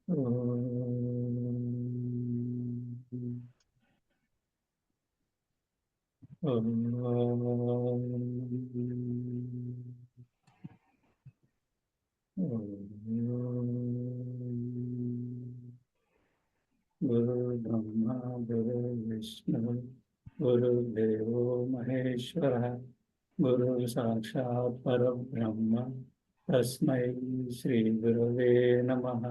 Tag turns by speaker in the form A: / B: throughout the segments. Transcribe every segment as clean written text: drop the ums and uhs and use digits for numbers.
A: गुरु ब्रह्मा गुरु विष्णु गुरुदेवो महेश्वरः गुरु साक्षात् परब्रह्म तस्मै श्री गुरवे नमः।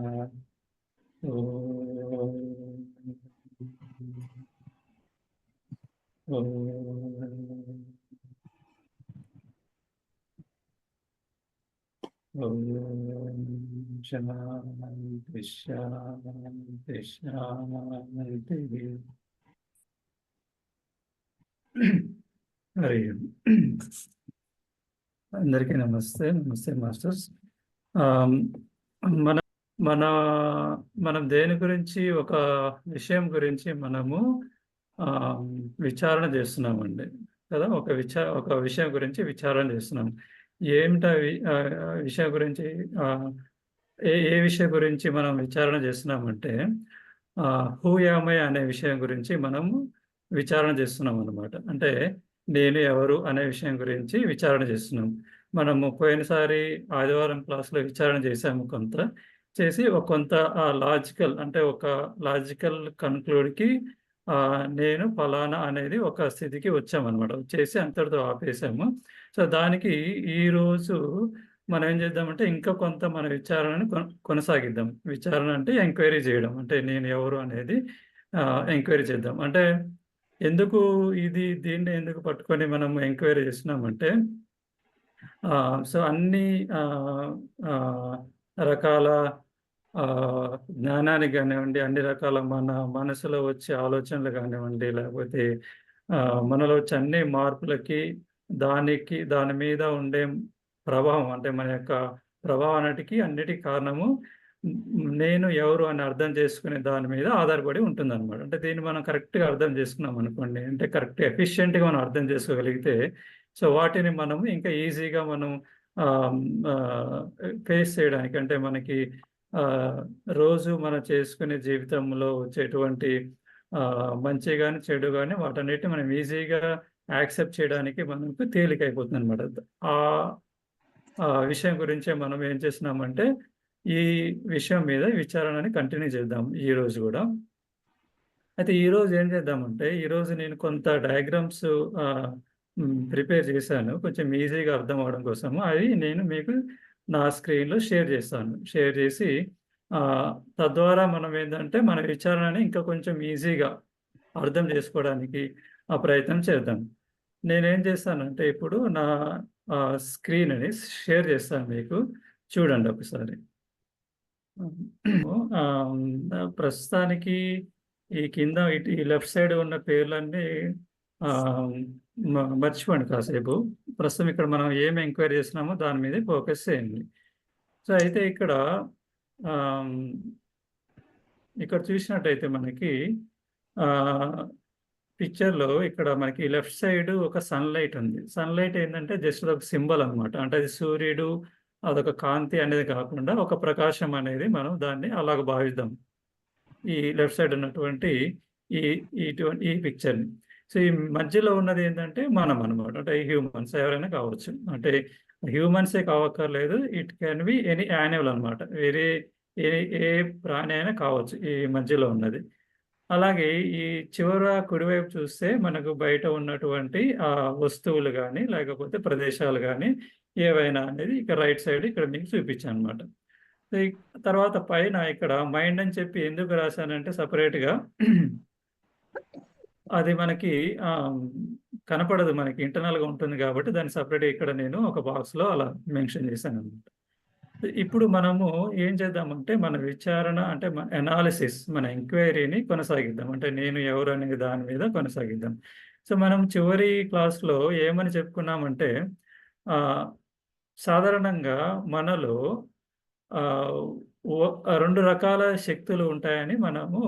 A: शांति शांति शांति। हरि అందరికీ నమస్తే. నమస్తే మాస్టర్స్. మన మన మనం దేని గురించి, ఒక విషయం గురించి మనము విచారణ చేస్తున్నామండి కదా. ఒక విషయం గురించి విచారణ చేస్తున్నాం. ఏమిటా విషయం గురించి, ఏ విషయం గురించి మనం విచారణ చేస్తున్నామంటే హూ యామ్ ఐ అనే విషయం గురించి మనము విచారణ చేస్తున్నాం అన్నమాట. అంటే నేను ఎవరు అనే విషయం గురించి విచారణ చేస్తున్నాం. మనము పోయినసారి ఆదివారం క్లాస్లో విచారణ చేసాము. కొంత చేసి కొంత లాజికల్, అంటే ఒక లాజికల్ కన్క్లూడ్కి నేను ఫలానా అనేది ఒక స్థితికి వచ్చామన్నమాట. వచ్చేసి అంతటితో ఆపేసాము. సో దానికి ఈరోజు మనం ఏం చేద్దామంటే ఇంకా కొంత మన విచారణని కొనసాగిద్దాం. విచారణ అంటే ఎంక్వైరీ చేయడం, అంటే నేను ఎవరు అనేది ఎంక్వైరీ చేద్దాం. అంటే ఎందుకు దీన్ని ఎందుకు పట్టుకొని మనం ఎంక్వైరీ చేస్తున్నామంటే సో అన్ని రకాల జ్ఞానానికి కానివ్వండి, అన్ని రకాల మన మనసులో వచ్చే ఆలోచనలు కానివ్వండి, లేకపోతే మనలో వచ్చే అన్ని మార్పులకి దాని మీద ఉండే ప్రభావం, అంటే మన యొక్క ప్రభావానికి అన్నిటికీ కారణము నేను ఎవరు అని అర్థం చేసుకునే దాని మీద ఆధారపడి ఉంటుందన్నమాట. అంటే దీన్ని మనం కరెక్ట్గా అర్థం చేసుకున్నాం అనుకోండి, అంటే కరెక్ట్ ఎఫిషియెంట్గా మనం అర్థం చేసుకోగలిగితే సో వాటిని మనం ఇంకా ఈజీగా మనం ఫేస్ చేయడానికి, అంటే మనకి రోజు మనం చేసుకునే జీవితంలో వచ్చేటువంటి మంచి కానీ చెడు కానీ వాటన్నిటిని మనం ఈజీగా యాక్సెప్ట్ చేయడానికి మనకు తేలికైపోతుంది అనమాట. ఆ విషయం గురించే మనం ఏం చేస్తున్నామంటే ఈ విషయం మీద విచారణని కంటిన్యూ చేద్దాం ఈరోజు కూడా. అయితే ఈరోజు ఏం చేద్దామంటే, ఈరోజు నేను కొంత డయాగ్రామ్స్ ప్రిపేర్ చేశాను కొంచెం ఈజీగా అర్థం అవడం కోసము. అవి నేను మీకు నా స్క్రీన్లో షేర్ చేస్తాను. షేర్ చేసి తద్వారా మనం ఏంటంటే మన విచారణని ఇంకా కొంచెం ఈజీగా అర్థం చేసుకోవడానికి ప్రయత్నం చేద్దాం. నేనేం చేస్తానంటే ఇప్పుడు నా స్క్రీన్ని షేర్ చేస్తాను మీకు, చూడండి ఒకసారి. ప్రస్తుతానికి ఈ కింద ఈ లెఫ్ట్ సైడ్ ఉన్న పేర్లన్నీ మర్చిపోండి కాసేపు. ప్రస్తుతం ఇక్కడ మనం ఏం ఎంక్వైరీ చేస్తున్నామో దాని మీద ఫోకస్ చేయండి. సో అయితే ఇక్కడ చూసినట్టయితే మనకి పిక్చర్లో ఇక్కడ మనకి లెఫ్ట్ సైడ్ ఒక సన్లైట్ ఉంది. సన్లైట్ ఏంటంటే జస్ట్ ఒక సింబల్ అనమాట. అంటే అది సూర్యుడు, అదొక కాంతి అనేది కాకుండా ఒక ప్రకాశం అనేది మనం దాన్ని అలాగ భావిద్దాం. ఈ లెఫ్ట్ సైడ్ ఉన్నటువంటి ఈ పిక్చర్ని. సో ఈ మధ్యలో ఉన్నది ఏంటంటే మనం అనమాట, అంటే హ్యూమన్స్ ఎవరైనా కావచ్చు. అంటే హ్యూమన్సే కావక్కర్లేదు, it can be any animal అనమాట. వేరే ఏ ప్రాణి అయినా కావచ్చు ఈ మధ్యలో ఉన్నది. అలాగే ఈ చివర కుడివైపు చూస్తే మనకు బయట ఉన్నటువంటి వస్తువులు కానీ లేకపోతే ప్రదేశాలు కానీ ఏవైనా అనేది ఇక రైట్ సైడ్ ఇక్కడ మీకు చూపించాను అనమాట. తర్వాత పైన ఇక్కడ మైండ్ అని చెప్పి ఎందుకు రాశానంటే సపరేట్గా అది మనకి కనపడదు, మనకి ఇంటర్నల్గా ఉంటుంది కాబట్టి దాన్ని సపరేట్గా ఇక్కడ నేను ఒక బాక్స్లో అలా మెన్షన్ చేశాను అనమాట. ఇప్పుడు మనము ఏం చేద్దామంటే మన విచారణ, అంటే మన అనాలిసిస్, మన ఎంక్వైరీని కొనసాగిద్దాం. అంటే నేను ఎవరు అనే దాని మీద కొనసాగిద్దాం. సో మనం చివరి క్లాస్లో ఏమని చెప్పుకున్నామంటే సాధారణంగా మనలో 2 రకాల శక్తులు ఉంటాయని మనము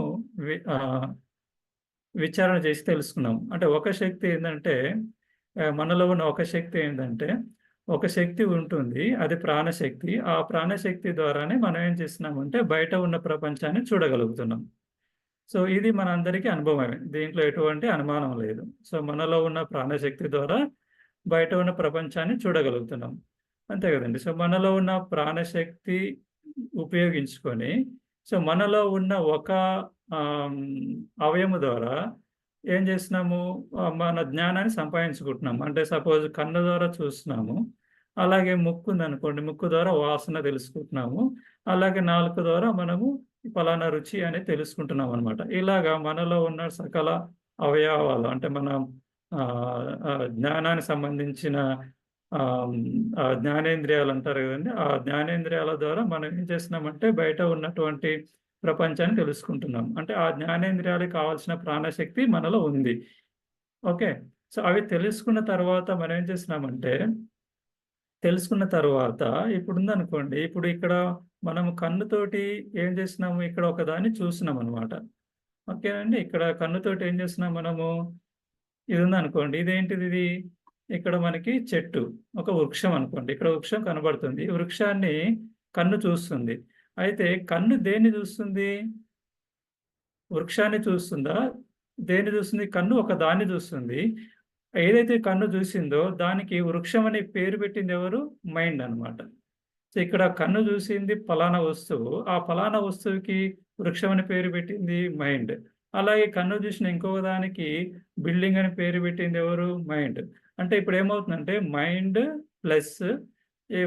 A: విచారణ చేసి తెలుసుకున్నాం. అంటే ఒక శక్తి ఏంటంటే మనలో ఉన్న ఒక శక్తి ఏంటంటే ఒక శక్తి ఉంటుంది. అది ప్రాణశక్తి. ఆ ప్రాణశక్తి ద్వారానే మనం ఏం చేస్తున్నామంటే బయట ఉన్న ప్రపంచాన్ని చూడగలుగుతున్నాం. సో, ఇది మనందరికీ అనుభవమే. దీంట్లో ఎటువంటి అనుమానం లేదు. సో, మనలో ఉన్న ప్రాణశక్తి ద్వారా బయట ఉన్న ప్రపంచాన్ని చూడగలుగుతున్నాం. అంతే గదండీ! సో, మనలో ఉన్న ప్రాణశక్తి ఉపయోగించుకొని, సో, మనలో ఉన్న ఒక ఆహ్, అవయము ద్వారా ఏం జేస్తున్నాము, మన జ్ఞానాన్ని సంపాదించుకుంటున్నాము. అంటే సపోజ్ కన్ను ద్వారా చూస్తున్నాము. అలాగే ముక్కుందనుకోండి, ముక్కు ద్వారా వాసన తెలుసుకుంటున్నాము. అలాగే నాలుక ద్వారా మనము పలానా రుచి అనేది తెలుసుకుంటున్నామనమాట. ఇలాగా మనలో ఉన్న సకల అవయవాలు అంటే మన జ్ఞానానికి సంబంధించిన జ్ఞానేంద్రియాలంటారు గదండీ! ఆ జ్ఞానేంద్రియాల ద్వారా మనం ఏం చేస్తున్నామంటే బయట ఉన్నటువంటి ప్రపంచాన్ని తెలుసుకుంటున్నాం. అంటే ఆ జ్ఞానేంద్రియాలకు కావాల్సిన ప్రాణశక్తి మనలో ఉంది. ఓకే. సో, అవి తెలుసుకున్న తర్వాత మనం ఏం చేస్తున్నామంటే, తెలుసుకున్న తర్వాత ఇప్పుడుందనుకోండి, ఇప్పుడు ఇక్కడ మనం కన్నుతోటి ఏం చేస్తున్నాము, ఇక్కడ ఒకదాన్ని చూస్తున్నామనమాట. ఓకేనండి. ఇక్కడ కన్నుతోటి ఏం చేస్తున్నాం మనము, ఇదుందనుకోండి. ఇదేంటిదిది? ఇక్కడ మనకి చెట్టు. ఒక వృక్షం అనుకోండి. ఇక్కడ వృక్షం కనబడుతుంది. ఈ వృక్షాన్ని కన్ను చూస్తుంది. అయితే కన్ను దేన్ని చూస్తుంది? వృక్షాన్ని చూస్తుందా? దేన్ని చూస్తుంది? కన్ను ఒక దాన్ని చూస్తుంది. ఏదైతే కన్ను చూసిందో దానికి వృక్షం అనే పేరు పెట్టిందెవరు? మైండ్ అన్నమాట. సో, ఇక్కడ కన్ను చూసింది పలానా వస్తువు. ఆ పలానా వస్తువుకి వృక్షం అని పేరు పెట్టింది మైండ్. అలాగే కన్ను చూసిన ఇంకొక దానికి బిల్డింగ్ అని పేరు పెట్టింది ఎవరు? మైండ్. అంటే ఇప్పుడేమవుతుందంటే మైండ్ ప్లస్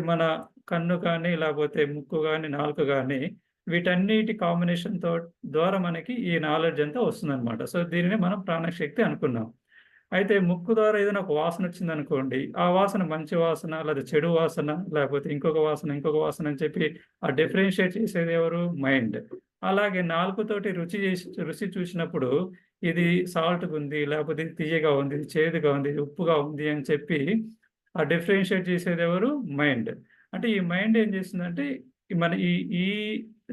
A: మన కన్ను కానీ, లేపోతే ముక్కు గాని, నాలుక గాని వీటన్నిటి కాంబినేషన్‌తో ద్వారా మనకి ఈ నాలెడ్జ్ అంతా వస్తుందనమాట. సో, దీనిని మనం ప్రాణశక్తి అనుకున్నాం. అయితే ముక్కు ద్వారా ఏదైనా ఒక వాసనొచ్చిందనుకోండి, ఆ వాసన మంచి వాసన, లేదా చెడు వాసన, లేపోతే ఇంకొక వాసన అని చెప్పి ఆ డిఫరెన్షియేట్ చేసేది ఎవరు? మైండ్. అలాగే నాలుకతోటి రుచి చూసినప్పుడు ఇది సాల్ట్‌గుంది, లేపోతే ఇది తియ్యగా ఉంది, ఇది చేదుగా ఉంది, ఇది ఉప్పుగా ఉంది అని చెప్పి ఆ డిఫరెన్షియేట్ చేసేదెవరు? మైండ్. అంటే ఈ మైండ్ ఏం చేస్తుందంటే, ఈ ఈ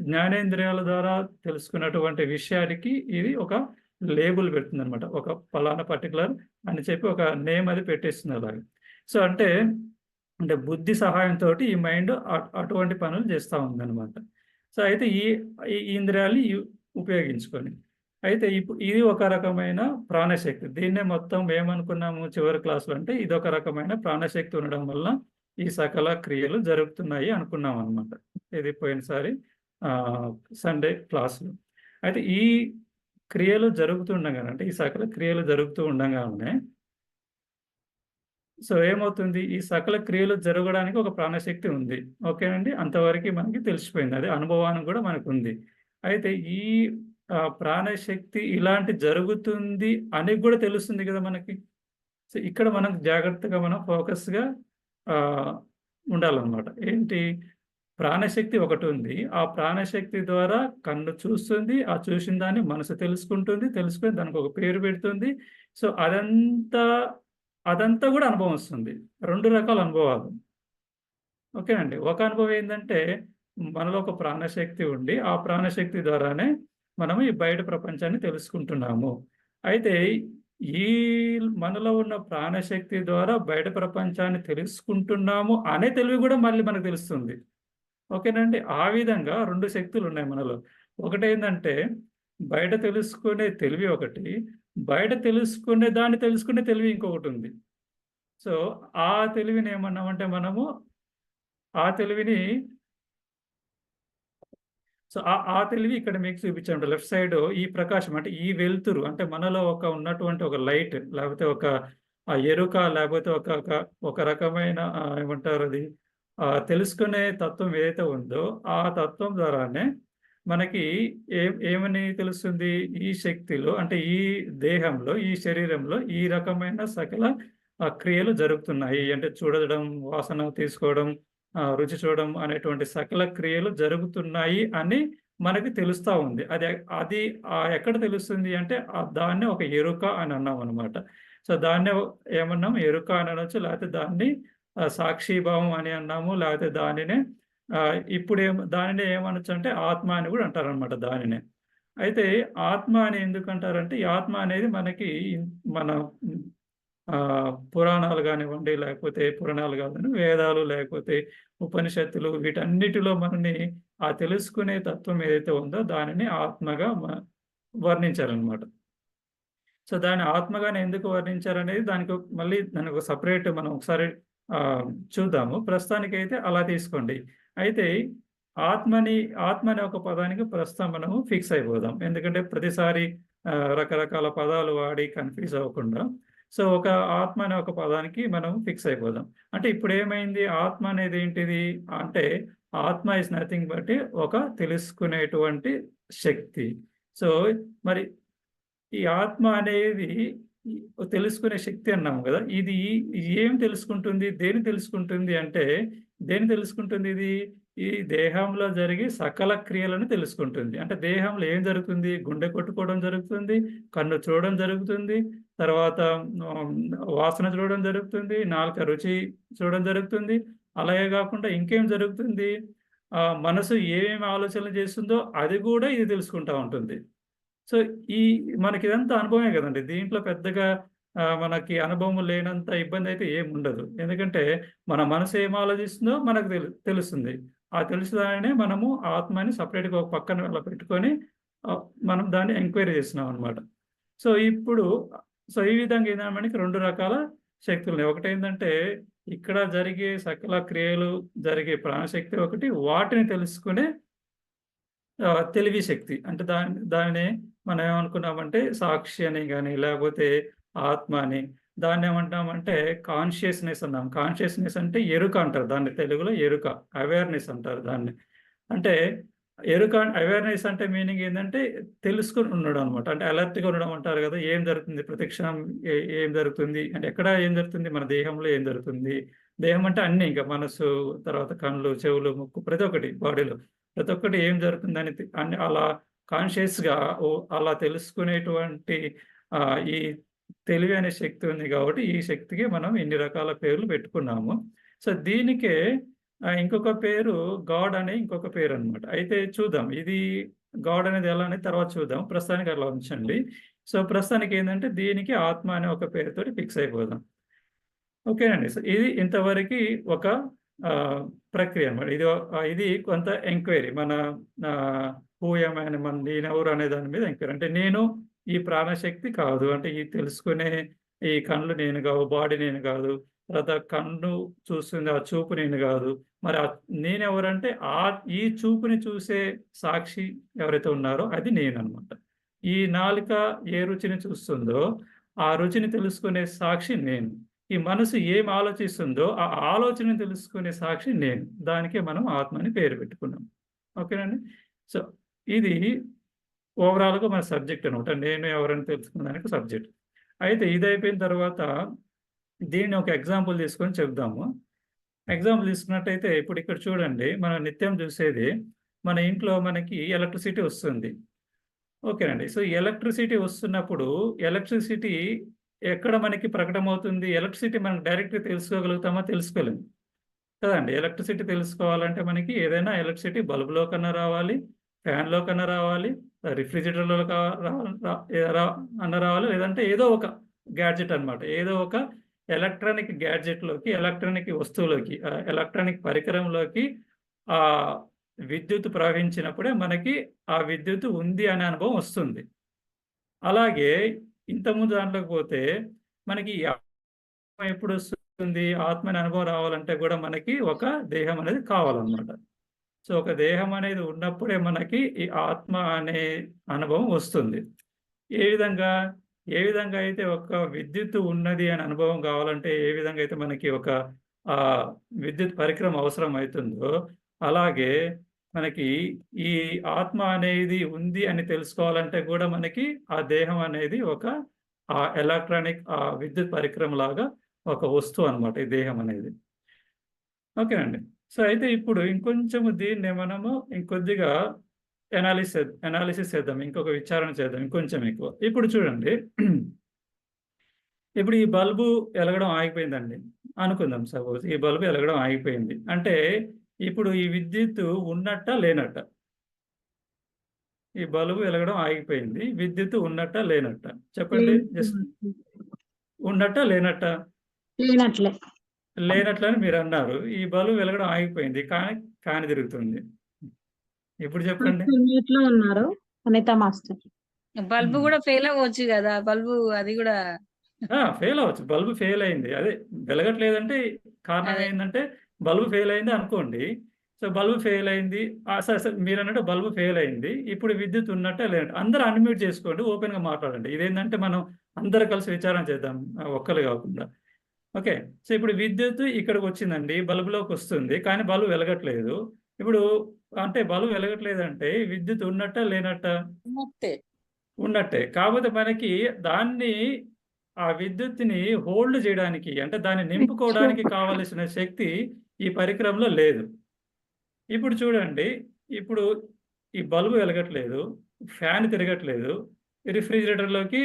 A: జ్ఞానేంద్రియాల ద్వారా తెలుసుకున్నటువంటి విషయానికి ఇది ఒక లేబుల్ పెడుతుందనమాట. ఒక పలానా పర్టిక్యులర్ అని చెప్పి ఒక నేమ్ అది పెట్టేస్తుంది అలాగా. సో, అంటే బుద్ధి సహాయంతోటి ఈ మైండ్ అటువంటి పనులు చేస్తా ఉందనమాట. సో, అయితే ఈ ఇంద్రియాల్ని ఉపయోగించుకొని. అయితే ఇది ఒక రకమైన ప్రాణశక్తి. దీన్నే మొత్తం ఏమనుకున్నాము చివరి క్లాస్‌లో అంటే ఇదొక రకమైన ప్రాణశక్తి ఉండడం వల్ల ఈ సకల క్రియలు జరుగుతున్నాయి అనుకున్నామనమాట. ఇది పోయినసారి ఆహ్, సండే క్లాస్‌లో. అయితే ఈ క్రియలు జరుగుతుండగానే అంటే ఈ సకల క్రియలు జరుగుతూ ఉండంగానే సో, ఏమవుతుంది? ఈ సకల క్రియలు జరగడానికి ఒక ప్రాణశక్తి ఉంది. ఓకేనండి. అంతవరకి మనకి తెలిసిపోయింది. అదే అనుభవానికి గూడా మనకుంది. అయితే ఈ ప్రాణశక్తి ఇలాంటి జరుగుతుంది అని గూడా తెలుస్తుంది గదా మనకి. సో, ఇక్కడ మనం జాగ్రత్తగా మనం ఫోకస్‌గా ఆహ్, ఉండాలనమాట. ఏంటి? ప్రాణశక్తి ఒకటుంది. ఆ ప్రాణశక్తి ద్వారా కన్ను చూస్తుంది. ఆ చూసిన దాన్ని మనసు తెలుసుకుంటుంది. తెలుసుకొని దానికొక పేరు పెడుతుంది. సో, అదంతా గూడా అనుభవం వస్తుంది. 2 రకాల అనుభవాలు. ఓకేనండి. ఒక అనుభవం ఏందంటే, మనలో ఒక ప్రాణశక్తి ఉండి, ఆ ప్రాణశక్తి ద్వారానే మనం ఈ బయట ప్రపంచాన్ని తెలుసుకుంటున్నాము. అయితే ఈ మనలో ఉన్న ప్రాణశక్తి ద్వారా బయట ప్రపంచాన్ని తెలుసుకుంటున్నాము అనే తెలివి గూడా మళ్ళీ మనకు తెలుస్తుంది. ఓకేనండి. ఆ విధంగా 2 శక్తులున్నాయి మనలో. ఒకటేందంటే, బయట తెలుసుకునే తెలివి ఒకటి, బయట తెలుసుకునే దాన్ని తెలుసుకునే తెలివి ఇంకొకటుంది. సో, ఆ తెలివినేమన్నామంటే మనము, ఆ తెలివిని ఆ తెలివి ఇక్కడ మీకు చూపించాను. లెఫ్ట్ సైడు ఈ ప్రకాశం అంటే ఈ వెలుతురు అంటే మనలో ఉన్నటువంటి ఒక లైట్ లేకపోతే ఒక ఎరుక లేకపోతే ఒక రకమైన ఏమంటారది తెలుసుకునే తత్వం ఏదైతే ఉందో ఆ తత్వం ద్వారానే మనకి ఏమని తెలుస్తుంది? ఈ శక్తిలో అంటే ఈ దేహంలో, ఈ శరీరంలో ఈ రకమైన సకల క్రియలు జరుగుతున్నాయి. అంటే చూడడం, వాసన తీసుకోవడం, రుచి చూడడం అనేటువంటి సకల క్రియలు జరుగుతున్నాయి అని మనకి తెలుస్తా ఉంది. అది ఎక్కడ తెలుస్తుంది అంటే దాన్నే ఒక ఎరుక అని అన్నామనమాట. సో, దాన్నే ఏమన్నాం ఎరుక అని అనొచ్చు. లేకపోతే దాన్ని సాక్షీభావం అని అన్నాము. లేకపోతే దానినే దానినే ఏమనొచ్చంటే ఆత్మ అని గూడా అంటారనమాట దానినే. అయితే ఆత్మ అని ఎందుకంటారంటే, ఈ ఆత్మ అనేది మనకి మన పురాణాలు కానివ్వండి, లేకపోతే పురాణాలు కాదని వేదాలు, లేకపోతే ఉపనిషత్తులు వీటన్నిటిలో మనని ఆ తెలుసుకునే తత్వం ఏదైతే ఉందో దానిని ఆత్మగా వర్ణించారనమాట. సో, దాన్ని ఆత్మగానే ఎందుకు వర్ణించారనేది మళ్ళీ దానికి ఒక సెపరేట్ మనం ఒకసారి చూద్దాము. ప్రస్తుతానికైతే అలా తీసుకోండి. అయితే ఆత్మ అనే ఒక పదానికి ప్రస్తుతం మనము ఫిక్స్ అయిపోదాం. ఎందుకంటే ప్రతిసారి రకరకాల పదాలు వాడి కన్‌ఫ్యూజ్ అవ్వకుండా. సో, ఆత్మ అనే ఒక పదానికి మనం ఫిక్స్ అయిపోదాం. అంటే ఇప్పుడేమైంది? ఆత్మ అనేది ఏంటిది? అంటే ఆత్మ ఈస్ నథింగ్ బట్ ఒక తెలుసుకునేటువంటి శక్తి. సో, మరి ఈ ఆత్మ అనేది ఈ తెలుసుకునే శక్తి అన్నాము గదా! ఇది ఏం తెలుసుకుంటుంది? దేన్ని తెలుసుకుంటుంది అంటే, దేన్ని తెలుసుకుంటుంది ఇది? ఈ దేహంలో జరిగే సకల క్రియలను తెలుసుకుంటుంది. అంటే దేహంలో ఏం జరుగుతుంది? గుండె కొట్టుకోవడం జరుగుతుంది, కన్ను చూడడం జరుగుతుంది, తర్వాత ఆహ్, వాసన చూడడం జరుగుతుంది, నాలుక రుచి చూడడం జరుగుతుంది. అలాగే గాకుండా ఇంకేం జరుగుతుంది? మనసు ఏమేమి ఆలోచనలు చేస్తుందో అది గూడా ఇది తెలుసుకుంటా ఉంటుంది. సో, ఈ మనకిదంతా అనుభవమే గదండీ! దీంట్లో పెద్దగా మనకి అనుభవం లేనంత ఇబ్బందయితే ఏముండదు. ఎందుకంటే, మన మనసు ఏం ఆలోచిస్తుందో మనకు తెలుస్తుంది. ఆ తెలిసిన దానినే మనము ఆత్మని సెపరేట్‌గా ఒక పక్కన అలా పెట్టుకొని ఆహ్, మనం దాన్ని ఎంక్వైరీ చేస్తున్నామనమాట. సో, ఇప్పుడు ఈ విధంగా ఏందంటే మనకి 2 రకాల శక్తులున్నాయి. ఒకటేందంటే, ఇక్కడ జరిగే సకల క్రియలు జరిగే ప్రాణశక్తి ఒకటి, వాటిని తెలుసుకునే తెలివి శక్తి. అంటే దాన్నే మనం ఏమనుకున్నామంటే సాక్షి అని గాని, లేకపోతే ఆత్మ అని, దాన్నేమంటామంటే కాన్షియస్‌నెస్ అన్నాం. కాన్షియస్‌నెస్ అంటే ఎరుక అంటారు. దాన్ని తెలుగులో ఎరుక. అవేర్‌నెస్ అంటారు దాన్ని. అంటే అవేర్‌నెస్ అంటే మీనింగ్ ఏందంటే తెలుసుకొని ఉండడం అన్నమాట. అంటే అలర్ట్‌గా ఉండడం అంటారు గదా! ఏం జరుగుతుంది? ప్రతి క్షణం ఏం జరుగుతుంది? అంటే ఎక్కడ ఏం జరుగుతుంది? మన దేహంలో ఏం జరుగుతుంది? దేహం అంటే అన్నీ ఇంక మనసు, తర్వాత కళ్ళు, చెవులు, ముక్కు ప్రతి ఒక్కటి బాడీలో. ప్రతి ఒక్కటి ఏం జరుగుతుందని అన్ని అలా కాన్షియస్‌గా అలా తెలుసుకునేటువంటి ఈ తెలివి అనే శక్తి ఉంది గాబట్టి, ఈ శక్తికి మనం ఇన్ని రకాల పేర్లు పెట్టుకున్నాము. సో, దీనికే ఇంకొక పేరు గాడ్ అనే ఇంకొక పేరనమాట. అయితే చూద్దాం. గాడ్ అనేది ఎలా అనేది తర్వాత చూద్దాం. ప్రస్తుతానికి అలా ఉంచండి. సో, ప్రస్తుతానికి ఏందంటే దీనికి ఆత్మ అనే ఒక పేరుతోటి ఫిక్స్ అయిపోదాం. ఓకేనండి. సో, ఇది ఇంతవరకి ఒక ప్రక్రియ అన్నమాట. ఇది కొంత ఎంక్వైరీ. మన హూ యామ్ ఐ అని నేనెవరు అనే దాని మీద ఎంక్వైరీ. అంటే నేను ఈ ప్రాణశక్తి కాదు. అంటే ఈ తెలుసుకునే ఈ కళ్ళు నేను గావు, బాడీ నేను గాదు. తర్వాత కన్ను చూస్తుంది ఆ చూపు నేను గాదు. మరి నేనెవరంటే ఈ చూపుని చూసే సాక్షి ఎవరైతే ఉన్నారో అది నేనన్నమాట. ఈ నాలుక ఏ రుచిని చూస్తుందో, ఆ రుచిని తెలుసుకునే సాక్షి నేను. ఈ మనసు ఏం ఆలోచిస్తుందో, ఆ ఆలోచనను తెలుసుకునే సాక్షి నేను. దానికే మనం ఆత్మ అని పేరు పెట్టుకున్నాం. ఓకేనండి. సో, ఇది ఓవరాల్‌గా మన సబ్జెక్ట్ అనమాట. నేను ఎవరని తెలుసుకునేదానికి సబ్జెక్ట్. అయితే ఇదయిపోయిన తర్వాత దీన్ని ఒక ఎగ్జాంపుల్ తీసుకొని చెప్దాము. ఎగ్జాంపుల్ తీసుకున్నట్టయితే ఇప్పుడు ఇక్కడ చూడండి. మనం నిత్యం చూసేది మన ఇంట్లో మనకి ఎలక్ట్రిసిటీ వస్తుంది. ఓకేనండి. సో, ఎలక్ట్రిసిటీ వస్తున్నప్పుడు ఎలక్ట్రిసిటీ ఎక్కడ మనకి ప్రకటమవుతుంది? ఎలక్ట్రిసిటీ మనం డైరెక్ట్‌గా తెలుసుకోగలుగుతామా? తెలుసుకోలేం. కదండీ! ఎలక్ట్రిసిటీ తెలుసుకోవాలంటే మనకి ఏదైనా ఎలక్ట్రిసిటీ బల్బ్‌లో కన్నా రావాలి, ఫ్యాన్‌లో కన్నా రావాలి, రిఫ్రిజిరేటర్‌లో కా రా రా రా అన్నా రావాలి. లేదంటే ఏదో ఒక గ్యాడ్జెట్ అన్నమాట. ఏదో ఒక ఎలక్ట్రానిక్ గ్యాడ్జెట్‌లోకి, ఎలక్ట్రానిక్ వస్తువులోకి ఎలక్ట్రానిక్ పరికరంలోకి ఆహ్, విద్యుత్ ప్రవహించినప్పుడే మనకి ఆ విద్యుత్ ఉంది అనే అనుభవం వస్తుంది. అలాగే ఇంతకుముందు దాంట్లోకి పోతే మనకి ఎప్పుడొస్తుంది? ఆత్మ అనే అనుభవం రావాలంటే గూడా మనకి ఒక దేహం అనేది కావాలన్నమాట. సో, ఒక దేహం అనేది ఉన్నప్పుడే మనకి ఈ ఆత్మ అనే అనుభవం వస్తుంది. ఏ విధంగా? ఏ విధంగా అయితే ఒక విద్యుత్తు ఉన్నది అనే అనుభవం కావాలంటే, ఏ విధంగా అయితే మనకి ఒక ఆహ్, విద్యుత్ పరికరం అవసరం అయితుందో, అలాగే మనకి ఈ ఆత్మ అనేది ఉంది అని తెలుసుకోవాలంటే కూడా మనకి ఆ దేహం అనేది ఒక ఎలక్ట్రానిక్ విద్యుత్ పరికరంలాగా ఒక వస్తువు అన్నమాట ఈ దేహం అనేది. ఓకేనండి. సో, అయితే ఇప్పుడు ఇంకొంచెము దీన్ని మనము ఇంకొద్దిగా అనాలిసిస్ చేద్దాం. ఇంకొక విచారణ చేద్దాం ఇంకొంచెం ఎక్కువ. ఇప్పుడు చూడండి. ఇప్పుడు ఈ బల్బు ఎలగడం ఆగిపోయిందండి. అనుకుందాం సపోజ్ ఈ బల్బు ఎలగడం ఆగిపోయింది. అంటే ఇప్పుడు ఈ విద్యుత్తు ఉన్నట్టా? లేనట్టా? ఈ బల్బు వెలగడం ఆగిపోయింది. విద్యుత్తు ఉన్నట్టా? లేనట్టా? చెప్పండి.
B: లేదు.
A: జస్ట్ ఉన్నట్టా లేనట్టా?
B: లేనట్లే.
A: లేనట్లని మీరు అన్నారు. ఈ బల్బు వెలగడం ఆగిపోయింది. కానీ ఫ్యాన్ తిరుగుతుంది. ఇప్పుడు చెప్పండి.
B: మ్యూట్ లో ఉన్నారు అనిత మాస్టర్.
C: బల్బు కూడా ఫెయిల్ అవ్వచ్చు కదా, బల్బు అది కూడా
A: ఫెయిల్ అవ్వచ్చు. బల్బు ఫెయిల్ అయింది. అదే వెలగట్లేదంటే కారణం
C: అదే.
A: ఏందంటే బల్బు ఫెయిల్ అయింది అనుకోండి. సో, బల్బు ఫెయిల్ అయింది. సరే, సరే మీరన్నట్టు బల్బు ఫెయిల్ అయింది. ఇప్పుడు విద్యుత్ ఉన్నట్టా లేనట్టా? అందరూ అన్‌మ్యూట్ చేసుకోండి. ఓపెన్‌గా మాట్లాడండి. ఇదేందంటే మనం అందరూ కలిసి విచారణ చేద్దాం. ఒక్కళ్ళు కాకుండా. ఓకే. సో, ఇప్పుడు విద్యుత్తు ఇక్కడికొచ్చిందండి. బల్బులోకొస్తుంది. కానీ బల్బు వెలగట్లేదు. ఇప్పుడు అంటే బల్బు వెలగట్లేదంటే విద్యుత్ ఉన్నట్టా? లేనట్టా?
C: ఉన్నట్టే.
A: ఉన్నట్టే. కాపోతే మనకి దాన్ని ఆ విద్యుత్తుని హోల్డ్ జేయడానికి అంటే దాన్ని నింపుకోవడానికి కావలసిన శక్తి ఈ పరికరంలో లేదు. ఇప్పుడు చూడండి. ఇప్పుడు ఈ బల్బు వెలగట్లేదు. ఫ్యాన్ తిరగట్లేదు. రిఫ్రిజిరేటర్‌లోకి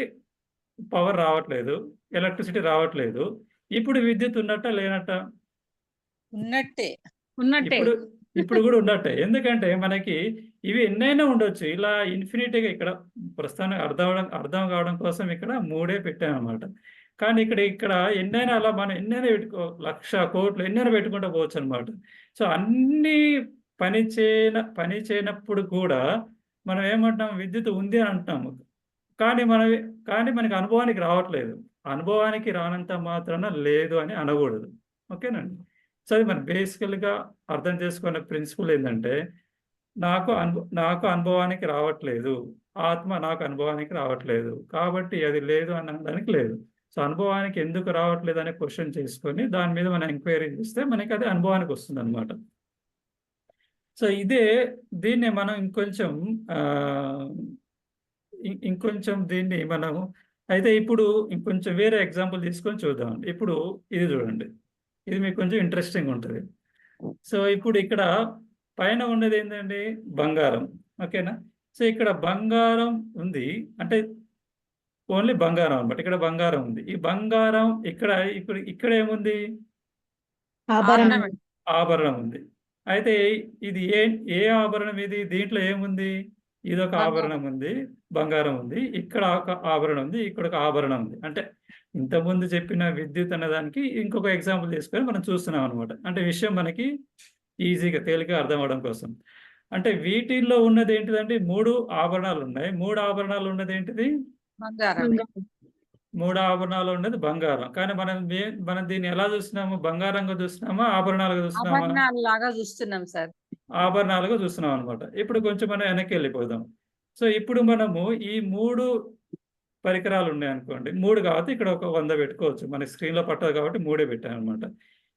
A: పవర్ రావట్లేదు. ఎలక్ట్రిసిటీ రావట్లేదు. ఇప్పుడు విద్యుత్ ఉన్నట్టా? లేనట్టా?
C: ఉన్నట్టే.
B: ఉన్నట్టే.
A: ఇప్పుడు గూడా ఉన్నట్టే. ఎందుకంటే మనకి ఇవి ఎన్నైనా ఉండొచ్చు. ఇలా ఇన్ఫినిటీగా ఇక్కడ ప్రస్తుతానికి అర్థం కావడం కోసం ఇక్కడ 3 పెట్టామనమాట. కానీ ఇక్కడ ఎన్నైనా అలా మనం ఎన్నైనా పెట్టుకో 1,00,000 కోట్లు ఎన్నైనా పెట్టుకుంటూ పోవచ్చనమాట. సో, అన్నీ పని చేయనప్పుడు కూడా మనం ఏమంటున్నాం విద్యుత్ ఉంది అని అంటున్నాము. కానీ కానీ మనకి అనుభవానికి రావట్లేదు. అనుభవానికి రానంత మాత్రాన లేదు అని అనకూడదు. ఓకేనండి. సో, అది మనం బేసికల్‌గా అర్థం చేసుకునే ప్రిన్సిపల్ ఏందంటే, నాకు అనుభవానికి రావట్లేదు. ఆత్మ నాకు అనుభవానికి రావట్లేదు. కాబట్టి అది లేదు అని అనడానికి లేదు. సో, అనుభవానికి ఎందుకు రావట్లేదని క్వెషన్ చేసుకొని, దాని మీద మనం ఎంక్వైరీ చేస్తే మనకి అది అనుభవానికి వస్తుందనమాట. సో, దీన్ని మనం ఇంకొంచెం ఆహ్, ఇంకొంచెం దీన్ని మనం అయితే ఇప్పుడు ఇంకొంచెం వేరే ఎగ్జాంపుల్ తీసుకొని చూద్దామండి. ఇప్పుడు ఇది చూడండి. ఇది మీకు కొంచెం ఇంట్రెస్టింగ్ ఉంటది. సో, ఇప్పుడు ఇక్కడ పైన ఉన్నదేంటండి? బంగారం. ఓకేనా? సో, ఇక్కడ బంగారం ఉంది. అంటే ఓన్లీ బంగారం అన్నమాట. ఇక్కడ బంగారం ఉంది. ఈ బంగారం ఇక్కడ ఏముంది?
B: ఆభరణం.
A: ఆభరణం ఉంది. అయితే ఇది ఏ ఆభరణం ఇది? దీంట్లో ఏముంది? ఇదొక
C: బంగారం.
A: ఆభరణం ఉంది. బంగారం ఉంది. ఇక్కడ ఒక ఆభరణం ఉంది. ఇక్కడొక ఆభరణం ఉంది. అంటే ఇంతకుముందు చెప్పిన విద్యుత్ అన్నదానికి ఇంకొక ఎగ్జాంపుల్ తీసుకొని మనం చూస్తున్నాం అనమాట. అంటే విషయం మనకి ఈజీగా తేలికగా అర్థం అవ్వడం కోసం. అంటే వీటిల్లో ఉన్నదేంటిదంటే 3 ఆభరణాలున్నాయి. 3 ఆభరణాలు ఉన్నదేంటిది?
C: బంగారం.
A: 3 ఆభరణాలు ఉన్నది బంగారం. కానీ మనం దీన్ని ఎలా చూస్తున్నాము? బంగారంగా చూస్తున్నామా? ఆభరణాలుగా చూస్తున్నామా?
C: ఆభరణాలు లాగా చూస్తున్నాం సార్.
A: ఆభరణాలుగా చూస్తున్నాం అనమాట. ఇప్పుడు కొంచెం మనం వెనక్కెళ్ళిపోదాం. సో, ఇప్పుడు మనము ఈ 3 పరికరాలు ఉన్నాయనుకోండి. 3 కాబట్టి ఇక్కడ ఒక 100 పెట్టుకోవచ్చు. మనకి స్క్రీన్‌లో పట్టదు కాబట్టి 3 పెట్టాననమాట.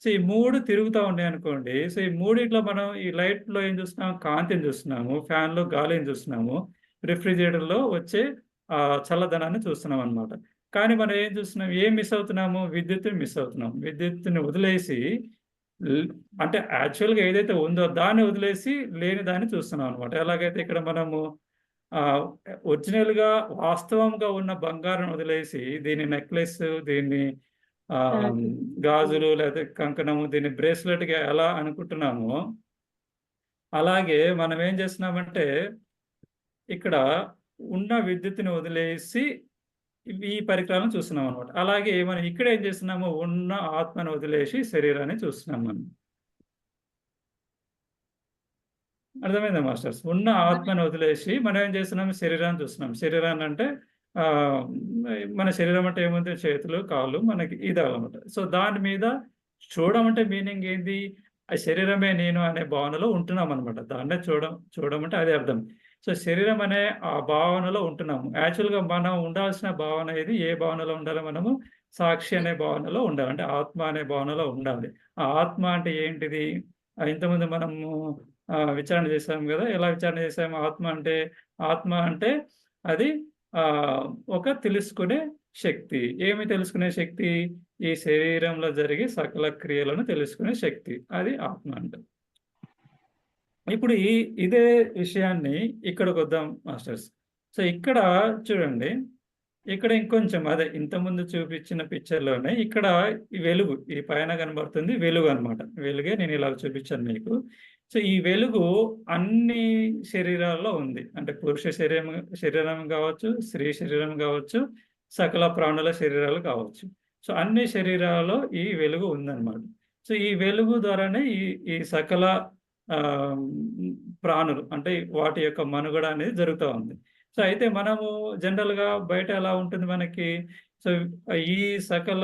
A: సో, ఈ 3 తిరుగుతా ఉన్నాయనుకోండి. సో, ఈ మూడిట్లో మనం ఈ లైట్‌లో ఏం చూస్తున్నాం? కాంతిని చూస్తున్నాము. ఫ్యాన్‌లో గాలిని చూస్తున్నాము. రిఫ్రిజిరేటర్‌లో వచ్చే చల్లదనాన్ని చూస్తున్నామనమాట. కానీ మనం ఏం చూస్తున్నాం? ఏం మిస్ అవుతున్నాము? విద్యుత్తుని మిస్ అవుతున్నాం. విద్యుత్తుని వదిలేసి ల్ అంటే యాక్చువల్‌గా ఏదైతే ఉందో దాన్ని వదిలేసి లేని దాన్ని చూస్తున్నాం అనమాట. ఎలాగైతే ఇక్కడ మనము ఆహ్, ఒరిజినల్‌గా వాస్తవంగా ఉన్న బంగారం వదిలేసి దీన్ని నెక్లెస్, దీన్ని ఆహ్, గాజులు లేకపోతే కంకణము, దీన్ని బ్రేస్‌లెట్‌గా ఎలా అనుకుంటున్నామో, అలాగే మనం ఏం చేస్తున్నామంటే ఇక్కడ ఉన్న విద్యుత్తుని వదిలేసి ఈ పరికరాలను చూస్తున్నాం అనమాట. అలాగే మనం ఇక్కడ ఏం చేస్తున్నాము? ఉన్న ఆత్మను వదిలేసి శరీరాన్ని చూస్తున్నాం మనం. అర్థమైందా మాస్టర్స్? ఉన్న ఆత్మను వదిలేసి మనం ఏం చేస్తున్నాం? శరీరాన్ని చూస్తున్నాం. శరీరాన్ని అంటే ఆహ్, మన శరీరం అంటే ఏముంది? చేతులు, కాళ్ళు మనకి ఇదనమాట. సో, దాని మీద చూడడం అంటే మీనింగ్ ఏంది? ఆ శరీరమే నేను అనే భావనలో ఉంటున్నామనమాట. దాన్నే చూడడం అంటే అదే అర్థం. సో, శరీరం అనే ఆ భావనలో ఉంటున్నాము. యాక్చువల్‌గా మనం ఉండాల్సిన భావన ఏది? ఏ భావనలో ఉండాలి మనము? సాక్షి అనే భావనలో ఉండాలి. అంటే ఆత్మ అనే భావనలో ఉండాలి. ఆ ఆత్మ అంటే ఏంటిది? ఇంతకుముందు మనము విచారణ చేసాం గదా! ఎలా విచారణ చేసాము? ఆత్మ అంటే అది ఆహ్, ఒక తెలుసుకునే శక్తి. ఏమి తెలుసుకునే శక్తి? ఈ శరీరంలో జరిగే సకల క్రియలను తెలుసుకునే శక్తి. అది ఆత్మ అంటే. ఇప్పుడు ఇదే విషయాన్ని ఇక్కడికొద్దాం మాస్టర్స్. సో, ఇక్కడ చూడండి. ఇక్కడ ఇంకొంచెం అదే ఇంతకుముందు చూపించిన పిక్చర్‌లోనే ఇక్కడ ఈ వెలుగు, ఈ పైన కనబడుతుంది వెలుగనమాట. వెలుగే నేను ఇలా చూపించాను మీకు. సో, ఈ వెలుగు అన్ని శరీరాల్లో ఉంది. అంటే పురుష శరీరం కావచ్చు, స్త్రీ శరీరం కావచ్చు, సకల ప్రాణుల శరీరాలు కావచ్చు. సో అన్ని శరీరాలలో ఈ వెలుగు ఉందన్నమాట. సో ఈ వెలుగు ద్వారానే ఈ ఈ సకల ఆహ్, ప్రాణులు అంటే వాటి యొక్క మనుగడ అనేది జరుగుతా ఉంది. సో అయితే మనము జనరల్‌గా బయట ఎలా ఉంటుంది మనకి, సో ఈ సకల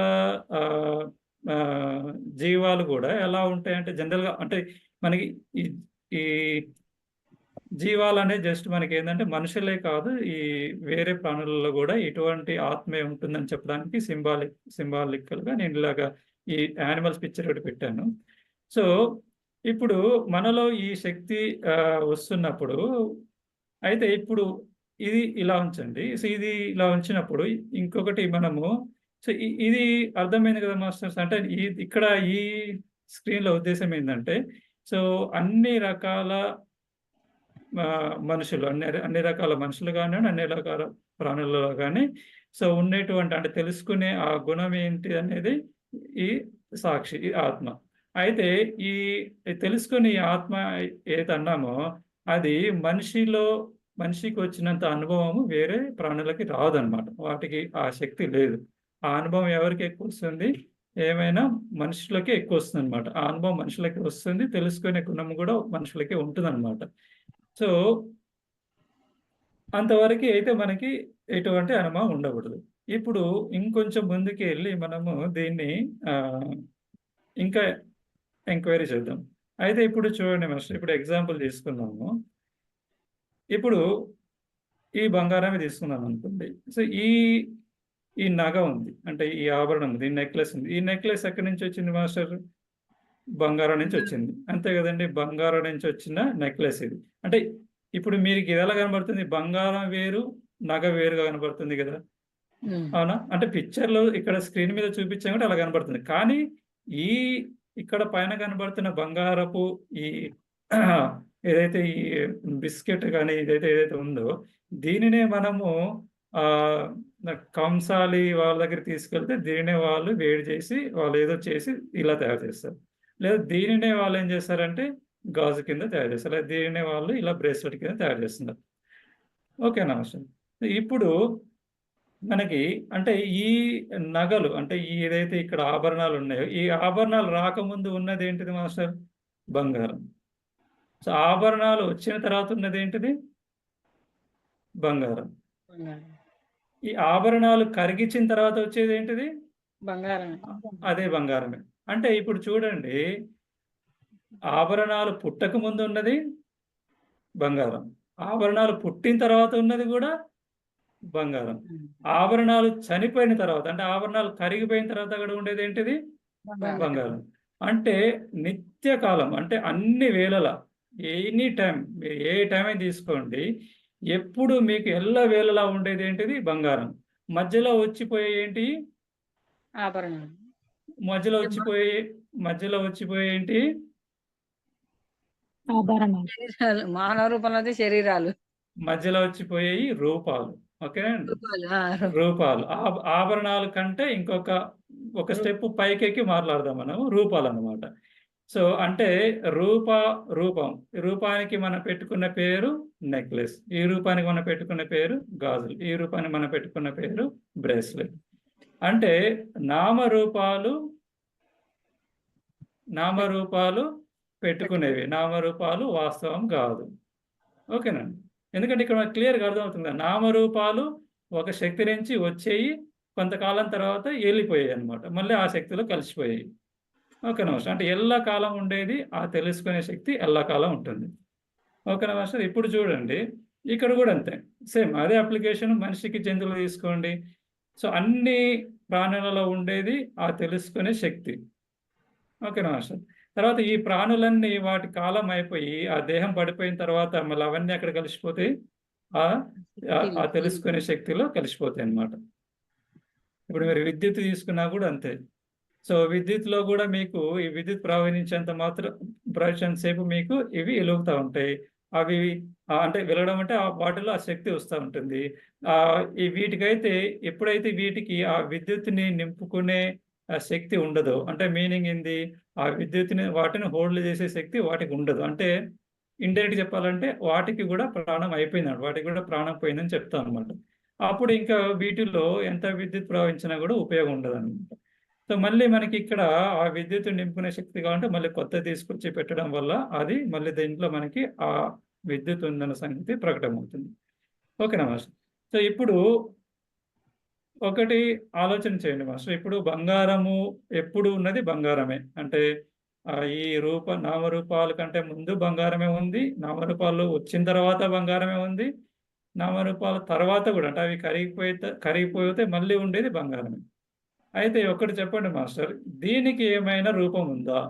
A: ఆహ్, ఆహ్, జీవాలు గూడా ఎలా ఉంటాయంటే జనరల్‌గా అంటే మనకి ఈ ఈ జీవాలనేవి జస్ట్ మనకేందంటే మనుషులే కాదు, ఈ వేరే ప్రాణులలో గూడా ఇటువంటి ఆత్మే ఉంటుందని చెప్పడానికి సింబాలికల్‌గా నేను ఇలాగా ఈ యానిమల్స్ పిక్చర్ ఒకటి పెట్టాను. సో, ఇప్పుడు మనలో ఈ శక్తి వస్తున్నప్పుడు అయితే ఇప్పుడు ఇది ఇలా ఉంచండి. సో, ఇది ఇలా ఉంచినప్పుడు ఇంకొకటి మనము సో, ఇది అర్థమైంది కదా మాస్టర్స్. అంటే ఇక్కడ ఈ స్క్రీన్‌లో ఉద్దేశ్యం ఏందంటే, సో, అన్ని రకాల మనుషులు అన్ని రకాల మనుషులు గానియండి, అన్ని రకాల ప్రాణులలో గాని సో, ఉండేటువంటి అంటే తెలుసుకునే ఆ గుణం ఏంటి అనేది ఈ సాక్షి, ఈ ఆత్మ. అయితే ఈ తెలుసుకుని ఈ ఆత్మ ఏదైతే అన్నామో అది మనిషికి వచ్చినంత అనుభవము వేరే ప్రాణులకి రాదనమాట. వాటికి ఆ శక్తి లేదు. ఆ అనుభవం ఎవరికి ఎక్కువొస్తుంది? ఏమైనా మనుషులకే ఎక్కువొస్తుందనమాట. ఆ అనుభవం మనుషులకి వస్తుంది. తెలుసుకునే గుణం గూడా మనుషులకే ఉంటుందనమాట. సో, అంతవరకి అయితే మనకి ఎటువంటి అనుమానం ఉండకూడదు. ఇప్పుడు ఇంకొంచెం ముందుకెళ్ళి మనము దీన్ని ఇంకా ఎంక్వైరీ చేద్దాం. అయితే ఇప్పుడు చూడండి మాస్టర్, ఇప్పుడు ఎగ్జాంపుల్ తీసుకుందాము. ఇప్పుడు ఈ బంగారమే తీసుకున్నామనుకోండి. సో, ఈ నగ ఉంది. అంటే ఈ ఆభరణం ఉంది. ఈ నెక్లెస్ ఉంది. ఈ నెక్లెస్ ఎక్కడి నుంచి వచ్చింది మాస్టర్? బంగారం నుంచి వచ్చింది. అంతే గదండీ! బంగారం నుంచి వచ్చిన నెక్లెస్ ఇది. అంటే ఇప్పుడు మీకు ఇదెలా కనబడుతుంది? బంగారం వేరు, నగ వేరుగా కనబడుతుంది గదా!
C: హ్మ్.
A: అవునా? అంటే పిక్చర్‌లో ఇక్కడ స్క్రీన్ మీద చూపించాం కాబట్టి అలా కనబడుతుంది. కానీ ఈ ఇక్కడ పైన కనబడుతున్న బంగారపు ఈ ఏదైతే ఈ బిస్కెట్ గాని ఏదైతే ఉందో దీనినే మనము ఆహ్, కంసాలి వాళ్ళ దగ్గరికి తీసుకెళ్తే దీనినే వాళ్ళు వేడి చేసి వాళ్ళు ఏదో చేసి ఇలా తయారు చేస్తారు. లేదా దీనినే వాళ్ళు ఏం చేస్తారంటే గాజు కింద తయారు చేస్తారు. లేదా దీనినే వాళ్ళు ఇలా బ్రేస్లెట్ కింద తయారు చేస్తున్నారు. ఓకేనా మాస్టర్? ఇప్పుడు మనకి అంటే ఈ నగలు అంటే ఏదైతే ఇక్కడ ఆభరణాలు ఉన్నాయో, ఈ ఆభరణాలు రాకముందు ఉన్నదేంటిది మాస్టర్? బంగారం. సో, ఆభరణాలు వచ్చిన తర్వాత ఉన్నదేంటిది? బంగారం.
C: బంగారం.
A: ఈ ఆభరణాలు కరిగిచ్చిన తర్వాత వచ్చేదేంటిది?
C: బంగారమే.
A: అదే బంగారమే. అంటే ఇప్పుడు చూడండి, ఆభరణాలు పుట్టక ముందు ఉన్నది బంగారం. ఆభరణాలు పుట్టిన తర్వాత ఉన్నది గూడా బంగారం.
C: హ్మ్.
A: ఆభరణాలు చనిపోయిన తర్వాత అంటే ఆభరణాలు కరిగిపోయిన తర్వాత అక్కడ ఉండేదేంటిది?
C: బంగారం.
A: బంగారం. అంటే నిత్యకాలం అంటే అన్ని వేళలా ఎనీ టైమ్ మీరు ఏ టైం అయినా తీసుకోండి. ఎప్పుడు మీకు ఎల్లవేళలా ఉండేదేంటిది? బంగారం. మధ్యలో వచ్చిపోయేయి ఏంటి?
C: ఆభరణాలు.
A: మధ్యలో వచ్చిపోయేయి ఏంటి?
B: ఆభరణాలు.
C: శరీరాలు. మానవ రూపంలో అయితే శరీరాలు.
A: మధ్యలో వచ్చిపోయేయి రూపాలు. ఓకేనా అండి?
C: రూపాలు.
A: రూపాలు. ఆభరణాలు కంటే ఒక స్టెప్ పైకెక్కి మాట్లాడదాం మనం. రూపాలన్నమాట. సో, అంటే రూపం. రూపానికి మనం పెట్టుకున్న పేరు నెక్లెస్. ఈ రూపానికి మనం పెట్టుకున్న పేరు గాజులు. ఈ రూపానికి మనం పెట్టుకున్న పేరు బ్రేస్లెట్. అంటే నామరూపాలు పెట్టుకునేవి. నామరూపాలు వాస్తవం కాదు. ఓకేనండి. ఎందుకంటే ఇక్కడ మనకు క్లియర్‌గా అర్థమవుతుంది కదా! నామరూపాలు ఒక శక్తి నుంచి వచ్చేయి. కొంతకాలం తర్వాత ఎళ్ళిపోయాయన్నమాట. మళ్ళీ ఆ శక్తిలో కలిసిపోయాయి. ఓకేనా మాస్టర్? అంటే ఎల్లకాలం ఉండేది ఆ తెలుసుకునే శక్తి ఎల్లకాలం ఉంటుంది. ఓకేనా మాస్టర్? ఇప్పుడు చూడండి, ఇక్కడ గూడా అంతే. సేమ్ అదే అప్లికేషన్ మనిషికి, జంతువులు తీసుకోండి. సో, అన్ని ప్రాణులలో ఉండేది ఆ తెలుసుకునే శక్తి. ఓకేనా మాస్టర్? తర్వాత ఈ ప్రాణులన్నీ వాటి కాలం అయిపోయి, ఆ దేహం పడిపోయిన తర్వాత మళ్ళీ అవన్నీ ఎక్కడ కలిసిపోతాయి? ఆహ్, ఆ తెలుసుకునే శక్తిలో కలిసిపోతాయన్నమాట. ఇప్పుడు మీరు విద్యుత్ తీసుకున్నా గూడా అంతే. సో, విద్యుత్‌లో గూడా మీకు ఈ విద్యుత్ ప్రవహించేంత సేపు మీకు ఇవి ఎలుగుతా ఉంటాయి. అవి అంటే వెలగడం అంటే వాటిలో ఆ శక్తి వస్తా ఉంటుంది. వీటికైతే ఎప్పుడైతే వీటికి ఆ విద్యుత్తుని నింపుకునే శక్తి ఉండదో అంటే మీనింగ్ ఏంది? ఆ విద్యుత్తుని వాటిని హోల్డ్ చేసే శక్తి వాటికి ఉండదు. అంటే ఇండైరెక్ట్‌గా చెప్పాలంటే వాటికి గూడా ప్రాణం అయిపోయిందన్నమాట. వాటికి గూడా ప్రాణం పోయిందని చెప్తామన్నమాట. అప్పుడు ఇంకా వీటిల్లో ఎంత విద్యుత్ ప్రవహించినా గూడా ఉపయోగం ఉండదన్నమాట. సో మళ్ళీ మనకి ఇక్కడ ఆ విద్యుత్ నింపుకునే శక్తి కావాలంటే మళ్ళీ కొత్త తీసుకొచ్చి పెట్టడం వల్ల అది మళ్ళీ దీంట్లో మనకి ఆ విద్యుత్ ఉందన్న సంగతి ప్రకటమవుతుంది. ఓకేనా మాస్టర్? సో ఇప్పుడు ఒకటి ఆలోచన చేయండి మాస్టర్. ఇప్పుడు బంగారము ఎప్పుడు ఉన్నది బంగారమే. అంటే ఈ నామరూపాల కంటే ముందు బంగారమే ఉంది. నామరూపాలు వచ్చిన తర్వాత బంగారమే ఉంది. నామరూపాల తర్వాత కూడా అంటే అవి కరిగిపోతే మళ్ళీ ఉండేది బంగారమే. అయితే ఒకటి చెప్పండి మాస్టర్, దీనికి ఏమైనా రూపం ఉందా?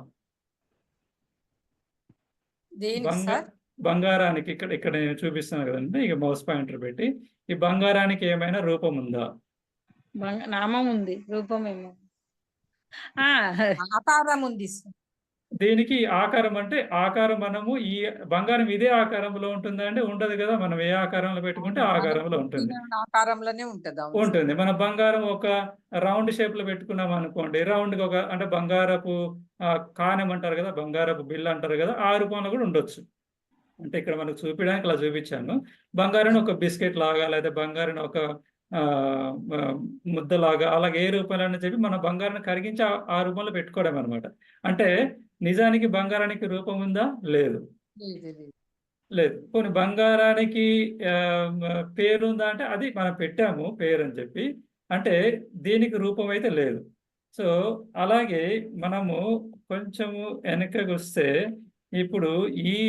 A: బంగారానికి ఇక్కడ ఇక్కడ నేను చూపిస్తాను కదండి, ఇక మౌస్ పాయింటర్ పెట్టి, ఈ బంగారానికి ఏమైనా రూపం ఉందా?
C: నామం ఉంది, రూపం ఏమో ఆకారం ఉంది.
A: దీనికి ఆకారం అంటే ఆకారం మనము ఈ బంగారం ఇదే ఆకారంలో ఉంటుందా అంటే ఉండదు కదా. మనం ఏ ఆకారంలో పెట్టుకుంటే ఆ ఆకారంలో ఉంటుంది.
D: ఆకారంలోనే
A: ఉంటుంది. మన బంగారం ఒక రౌండ్ షేప్ లో పెట్టుకున్నాం అనుకోండి, రౌండ్ ఒక అంటే బంగారపు కానం అంటారు కదా, బంగారపు బిల్ అంటారు కదా, ఆ రూపంలో కూడా ఉండొచ్చు. అంటే ఇక్కడ మనకు చూపించడానికి అలా చూపించాను. బంగారాన్ని ఒక బిస్కెట్ లాగా లేదా బంగారాన్ని ఒక ముద్దలాగా అలాగే ఏ రూపంలో చెప్పి మన బంగారాన్ని కరిగించి ఆ రూపంలో పెట్టుకోవడం అనమాట. అంటే నిజానికి బంగారానికి రూపం ఉందా? లేదు. లేదు. కొన్ని బంగారానికి పేరు ఉందా అంటే అది మనం పెట్టాము పేరు అని చెప్పి, అంటే దీనికి రూపం అయితే లేదు. సో అలాగే మనము కొంచెము వెనకకి వస్తే ఇప్పుడు ఈ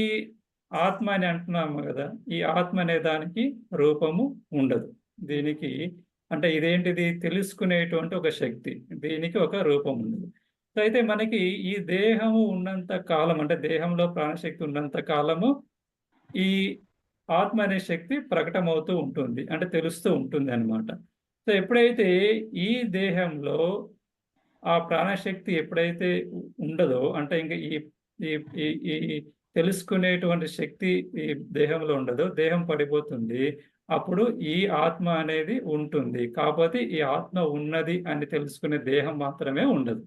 A: ఆత్మ అని అంటున్నాము కదా, ఈ ఆత్మ అనే దానికి రూపము ఉండదు. దీనికి అంటే ఇదేంటిది తెలుసుకునేటువంటి ఒక శక్తి, దీనికి ఒక రూపం ఉండదు. సో అయితే మనకి ఈ దేహము ఉన్నంత కాలం అంటే దేహంలో ప్రాణశక్తి ఉన్నంత కాలము ఈ ఆత్మ అనే శక్తి ప్రకటమవుతూ ఉంటుంది, అంటే తెలుస్తూ ఉంటుంది అన్నమాట. సో ఎప్పుడైతే ఈ దేహంలో ఆ ప్రాణశక్తి ఎప్పుడైతే ఉండదో అంటే ఇంకా ఈ తెలుసుకునేటువంటి శక్తి ఈ దేహంలో ఉండదో, దేహం పడిపోతుంది. అప్పుడు ఈ ఆత్మ అనేది ఉంటుంది. కాకపోతే ఈ ఆత్మ ఉన్నది అని తెలుసుకునే దేహం మాత్రమే ఉండదు.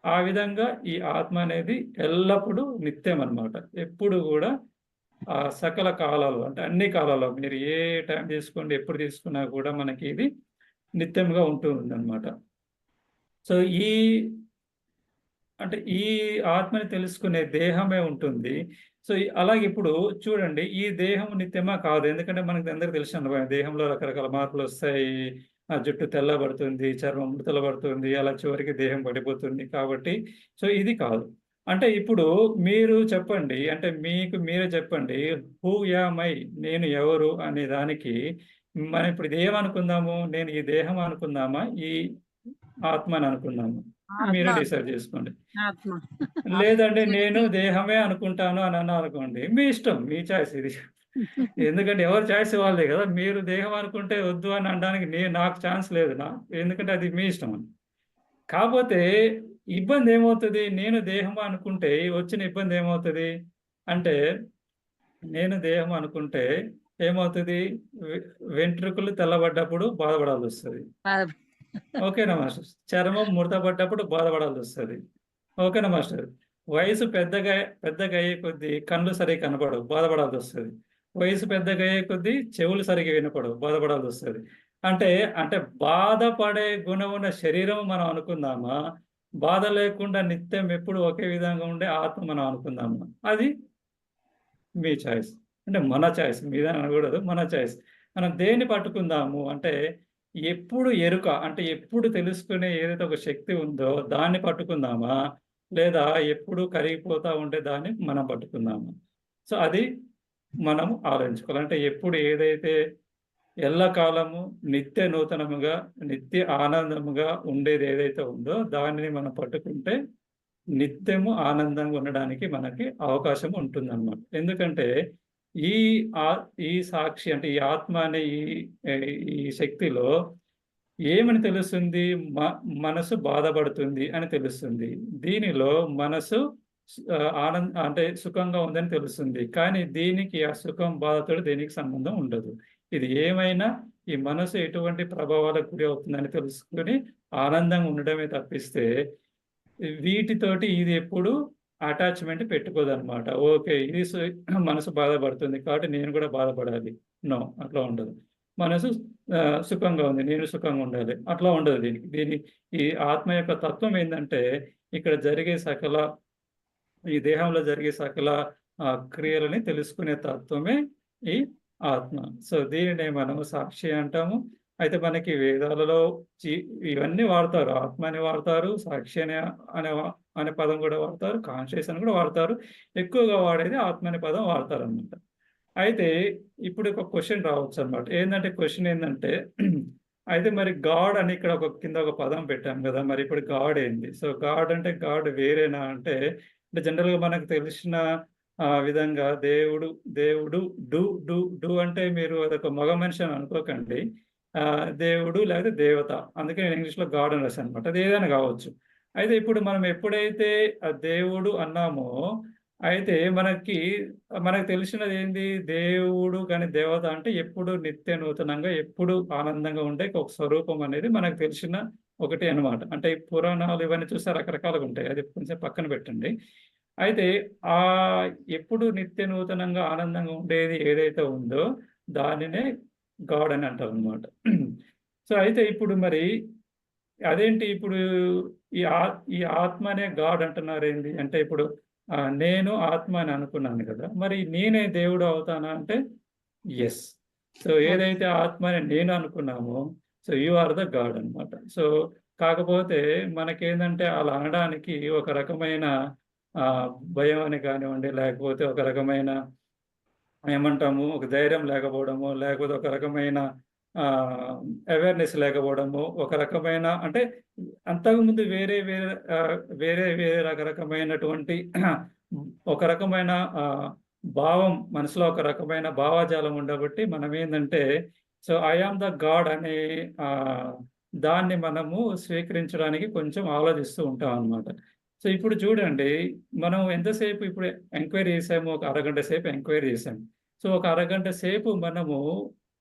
A: ఆ విధంగా ఈ ఆత్మ అనేది ఎల్లప్పుడూ నిత్యం అన్నమాట. ఎప్పుడు కూడా సకల కాలాలు అంటే అన్ని కాలాల్లో మీరు ఏ టైం తీసుకోండి, ఎప్పుడు తీసుకున్నా కూడా మనకి ఇది నిత్యంగా ఉంటుంది అన్నమాట. సో ఈ ఆత్మని తెలుసుకునే దేహమే ఉంటుంది. సో అలాగే ఇప్పుడు చూడండి, ఈ దేహం నిత్యమా కాదు. ఎందుకంటే మనకి అందరికి తెలిసిన దేహంలో రకరకాల మార్పులు వస్తాయి. జుట్టు తెల్లబడుతుంది, చర్మం ముడతలబడుతుంది, అలా చివరికి దేహం పడిపోతుంది. కాబట్టి సో ఇది కాదు. అంటే ఇప్పుడు మీరు చెప్పండి, అంటే మీకు మీరే చెప్పండి, హూ యామ్ ఐ, నేను ఎవరు అనే దానికి మనం ఇప్పుడు ఇది ఏమనుకుందాము? నేను ఈ దేహం అనుకుందామా, ఈ ఆత్మ అని అనుకుందాము? మీరే డిసైడ్ చేసుకోండి. లేదంటే నేను దేహమే అనుకుంటాను అని అనుకోండి, మీ ఇష్టం, మీ చాయిస్ ఇది. ఎందుకంటే ఎవరి చాయిస్ వాళ్ళే కదా. మీరు దేహం అనుకుంటే వద్దు అని అనడానికి నాకు ఛాన్స్ లేదు, ఎందుకంటే అది మీ ఇష్టం అని. కాకపోతే ఇబ్బంది ఏమవుతుంది? నేను దేహం అనుకుంటే వచ్చిన ఇబ్బంది ఏమవుతుంది అంటే, నేను దేహం అనుకుంటే ఏమవుతుంది? వెంట్రుకలు తెల్లబడ్డప్పుడు బాధపడాల్సి వస్తుంది. ఓకేనా మాస్టర్? చర్మం ముడతపడ్డప్పుడు బాధపడాల్సి వస్తుంది. ఓకేనా మాస్టర్? వయసు పెద్దగా అయ్యే కొద్దీ కళ్ళు సరిగ్గా కనపడవు, బాధపడాల్సి వస్తుంది. వయసు పెద్దగా అయ్యే కొద్దీ చెవులు సరిగ్గా వినపడవు, బాధపడాల్సి వస్తుంది. అంటే బాధపడే గుణం ఉన్న శరీరం మనం అనుకుందామా, బాధ లేకుండా నిత్యం ఎప్పుడు ఒకే విధంగా ఉండే ఆత్మ మనం అనుకుందామా? అది మీ చాయిస్. అంటే మన చాయిస్, మీదని అనకూడదు, మన చాయిస్. మనం దేన్ని పట్టుకుందాము అంటే, ఎప్పుడు ఎరుక అంటే ఎప్పుడు తెలుసుకునే ఏదైతే ఒక శక్తి ఉందో దాన్ని పట్టుకుందామా, లేదా ఎప్పుడు కరిగిపోతా ఉండే దాన్ని మనం పట్టుకుందామా? సో అది మనం ఆలోచించుకోవాలి. అంటే ఎప్పుడు ఏదైతే ఎల్లకాలము నిత్య నూతనముగా నిత్య ఆనందముగా ఉండేది ఏదైతే ఉందో దానిని మనం పట్టుకుంటే నిత్యము ఆనందంగా ఉండడానికి మనకి అవకాశం ఉంటుందన్నమాట. ఎందుకంటే ఈ సాక్షి అంటే ఈ ఆత్మ అనే ఈ శక్తిలో ఏమని తెలుస్తుంది? మనసు బాధపడుతుంది అని తెలుస్తుంది. దీనిలో మనసు అంటే సుఖంగా ఉందని తెలుస్తుంది. కానీ దీనికి ఆ సుఖం బాధతో దీనికి సంబంధం ఉండదు. ఇది ఏమైనా ఈ మనసు ఎటువంటి ప్రభావాలకు గురి అవుతుందని తెలుసుకుని ఆనందంగా ఉండడమే తప్పిస్తే వీటితోటి ఇది ఎప్పుడు అటాచ్మెంట్ పెట్టుకోదన్నమాట. ఓకే, ఇది మనసు బాధపడుతుంది కాబట్టి నేను కూడా బాధపడాలి, నో, అట్లా ఉండదు. మనసు సుఖంగా ఉంది, నేను సుఖంగా ఉండాలి, అట్లా ఉండదు. దీని ఈ ఆత్మ యొక్క తత్వం ఏంటంటే ఇక్కడ జరిగే సకల ఈ దేహంలో జరిగే సకల క్రియలని తెలుసుకునే తత్వమే ఈ ఆత్మ. సో దీనినే మనము సాక్షి అంటాము. అయితే మనకి వేదాలలో ఇవన్నీ వాడతారు, ఆత్మ అని వాడతారు, సాక్షి అనే పదం కూడా వాడతారు, కాన్షియస్ అని కూడా వాడతారు. ఎక్కువగా వాడేది ఆత్మ అనే పదం వాడతారు అనమాట. అయితే ఇప్పుడు ఒక క్వశ్చన్ రావచ్చు అనమాట. ఏంటంటే క్వశ్చన్ ఏంటంటే అయితే మరి గాడ్ అని ఇక్కడ కింద ఒక పదం పెట్టాం కదా, మరి ఇప్పుడు గాడ్ ఏంది? సో గాడ్ అంటే గాడ్ వేరేనా అంటే జనరల్గా మనకు తెలిసిన విధంగా దేవుడు దేవుడు డు డు డు అంటే మీరు అదొక మగ మనిషి అని అనుకోకండి. దేవుడు లేకపోతే దేవత, అందుకే నేను ఇంగ్లీష్లో గాడ్ అని రాశాను అనమాట. అది ఏదైనా కావచ్చు. అయితే ఇప్పుడు మనం ఎప్పుడైతే ఆ దేవుడు అన్నామో అయితే మనకు తెలిసినది ఏంది? దేవుడు కానీ దేవత అంటే ఎప్పుడు నిత్య నూతనంగా ఎప్పుడు ఆనందంగా ఉండే ఒక స్వరూపం అనేది మనకు తెలిసిన ఒకటి అనమాట. అంటే ఈ పురాణాలు ఇవన్నీ చూస్తే రకరకాలుగా ఉంటాయి, అది కొంచెం పక్కన పెట్టండి. అయితే ఆ ఎప్పుడు నిత్య నూతనంగా ఆనందంగా ఉండేది ఏదైతే ఉందో దానినే గాడ్ అని అంటారు అనమాట. సో అయితే ఇప్పుడు మరి అదేంటి ఇప్పుడు ఈ ఆత్మ అనే గాడ్ అంటున్నారు ఏంది అంటే ఇప్పుడు నేను ఆత్మ అని అనుకున్నాను కదా, మరి నేనే దేవుడు అవుతానా అంటే ఎస్. సో ఏదైతే ఆత్మ అని నేను అనుకున్నామో so you are the god అనమాట. సో కాకపోతే మనకేంటంటే అలా అనడానికి ఒక రకమైన భయం అని కానివ్వండి, లేకపోతే ఒక రకమైన ఏమంటాము ఒక ధైర్యం లేకపోవడము, లేకపోతే ఒక రకమైన అవేర్నెస్ లేకపోవడము, ఒక రకమైన అంటే అంతకుముందు వేరే వేరే వేరే వేరే రకరకమైనటువంటి ఒక రకమైన భావం మనసులో ఒక రకమైన భావజాలం ఉండబట్టి మనం ఏంటంటే so I am the god అనే దాన్ని మనము స్వీకరించడానికి కొంచెం ఆలోచిస్తూ ఉంటాం అన్నమాట. సో ఇప్పుడు చూడండి, మనం ఎంతసేపు ఇప్పుడు ఎంక్వైరీ చేసాము, ఒక అరగంట సేపు ఎంక్వైరీ చేసాము. సో ఒక అరగంట సేపు మనము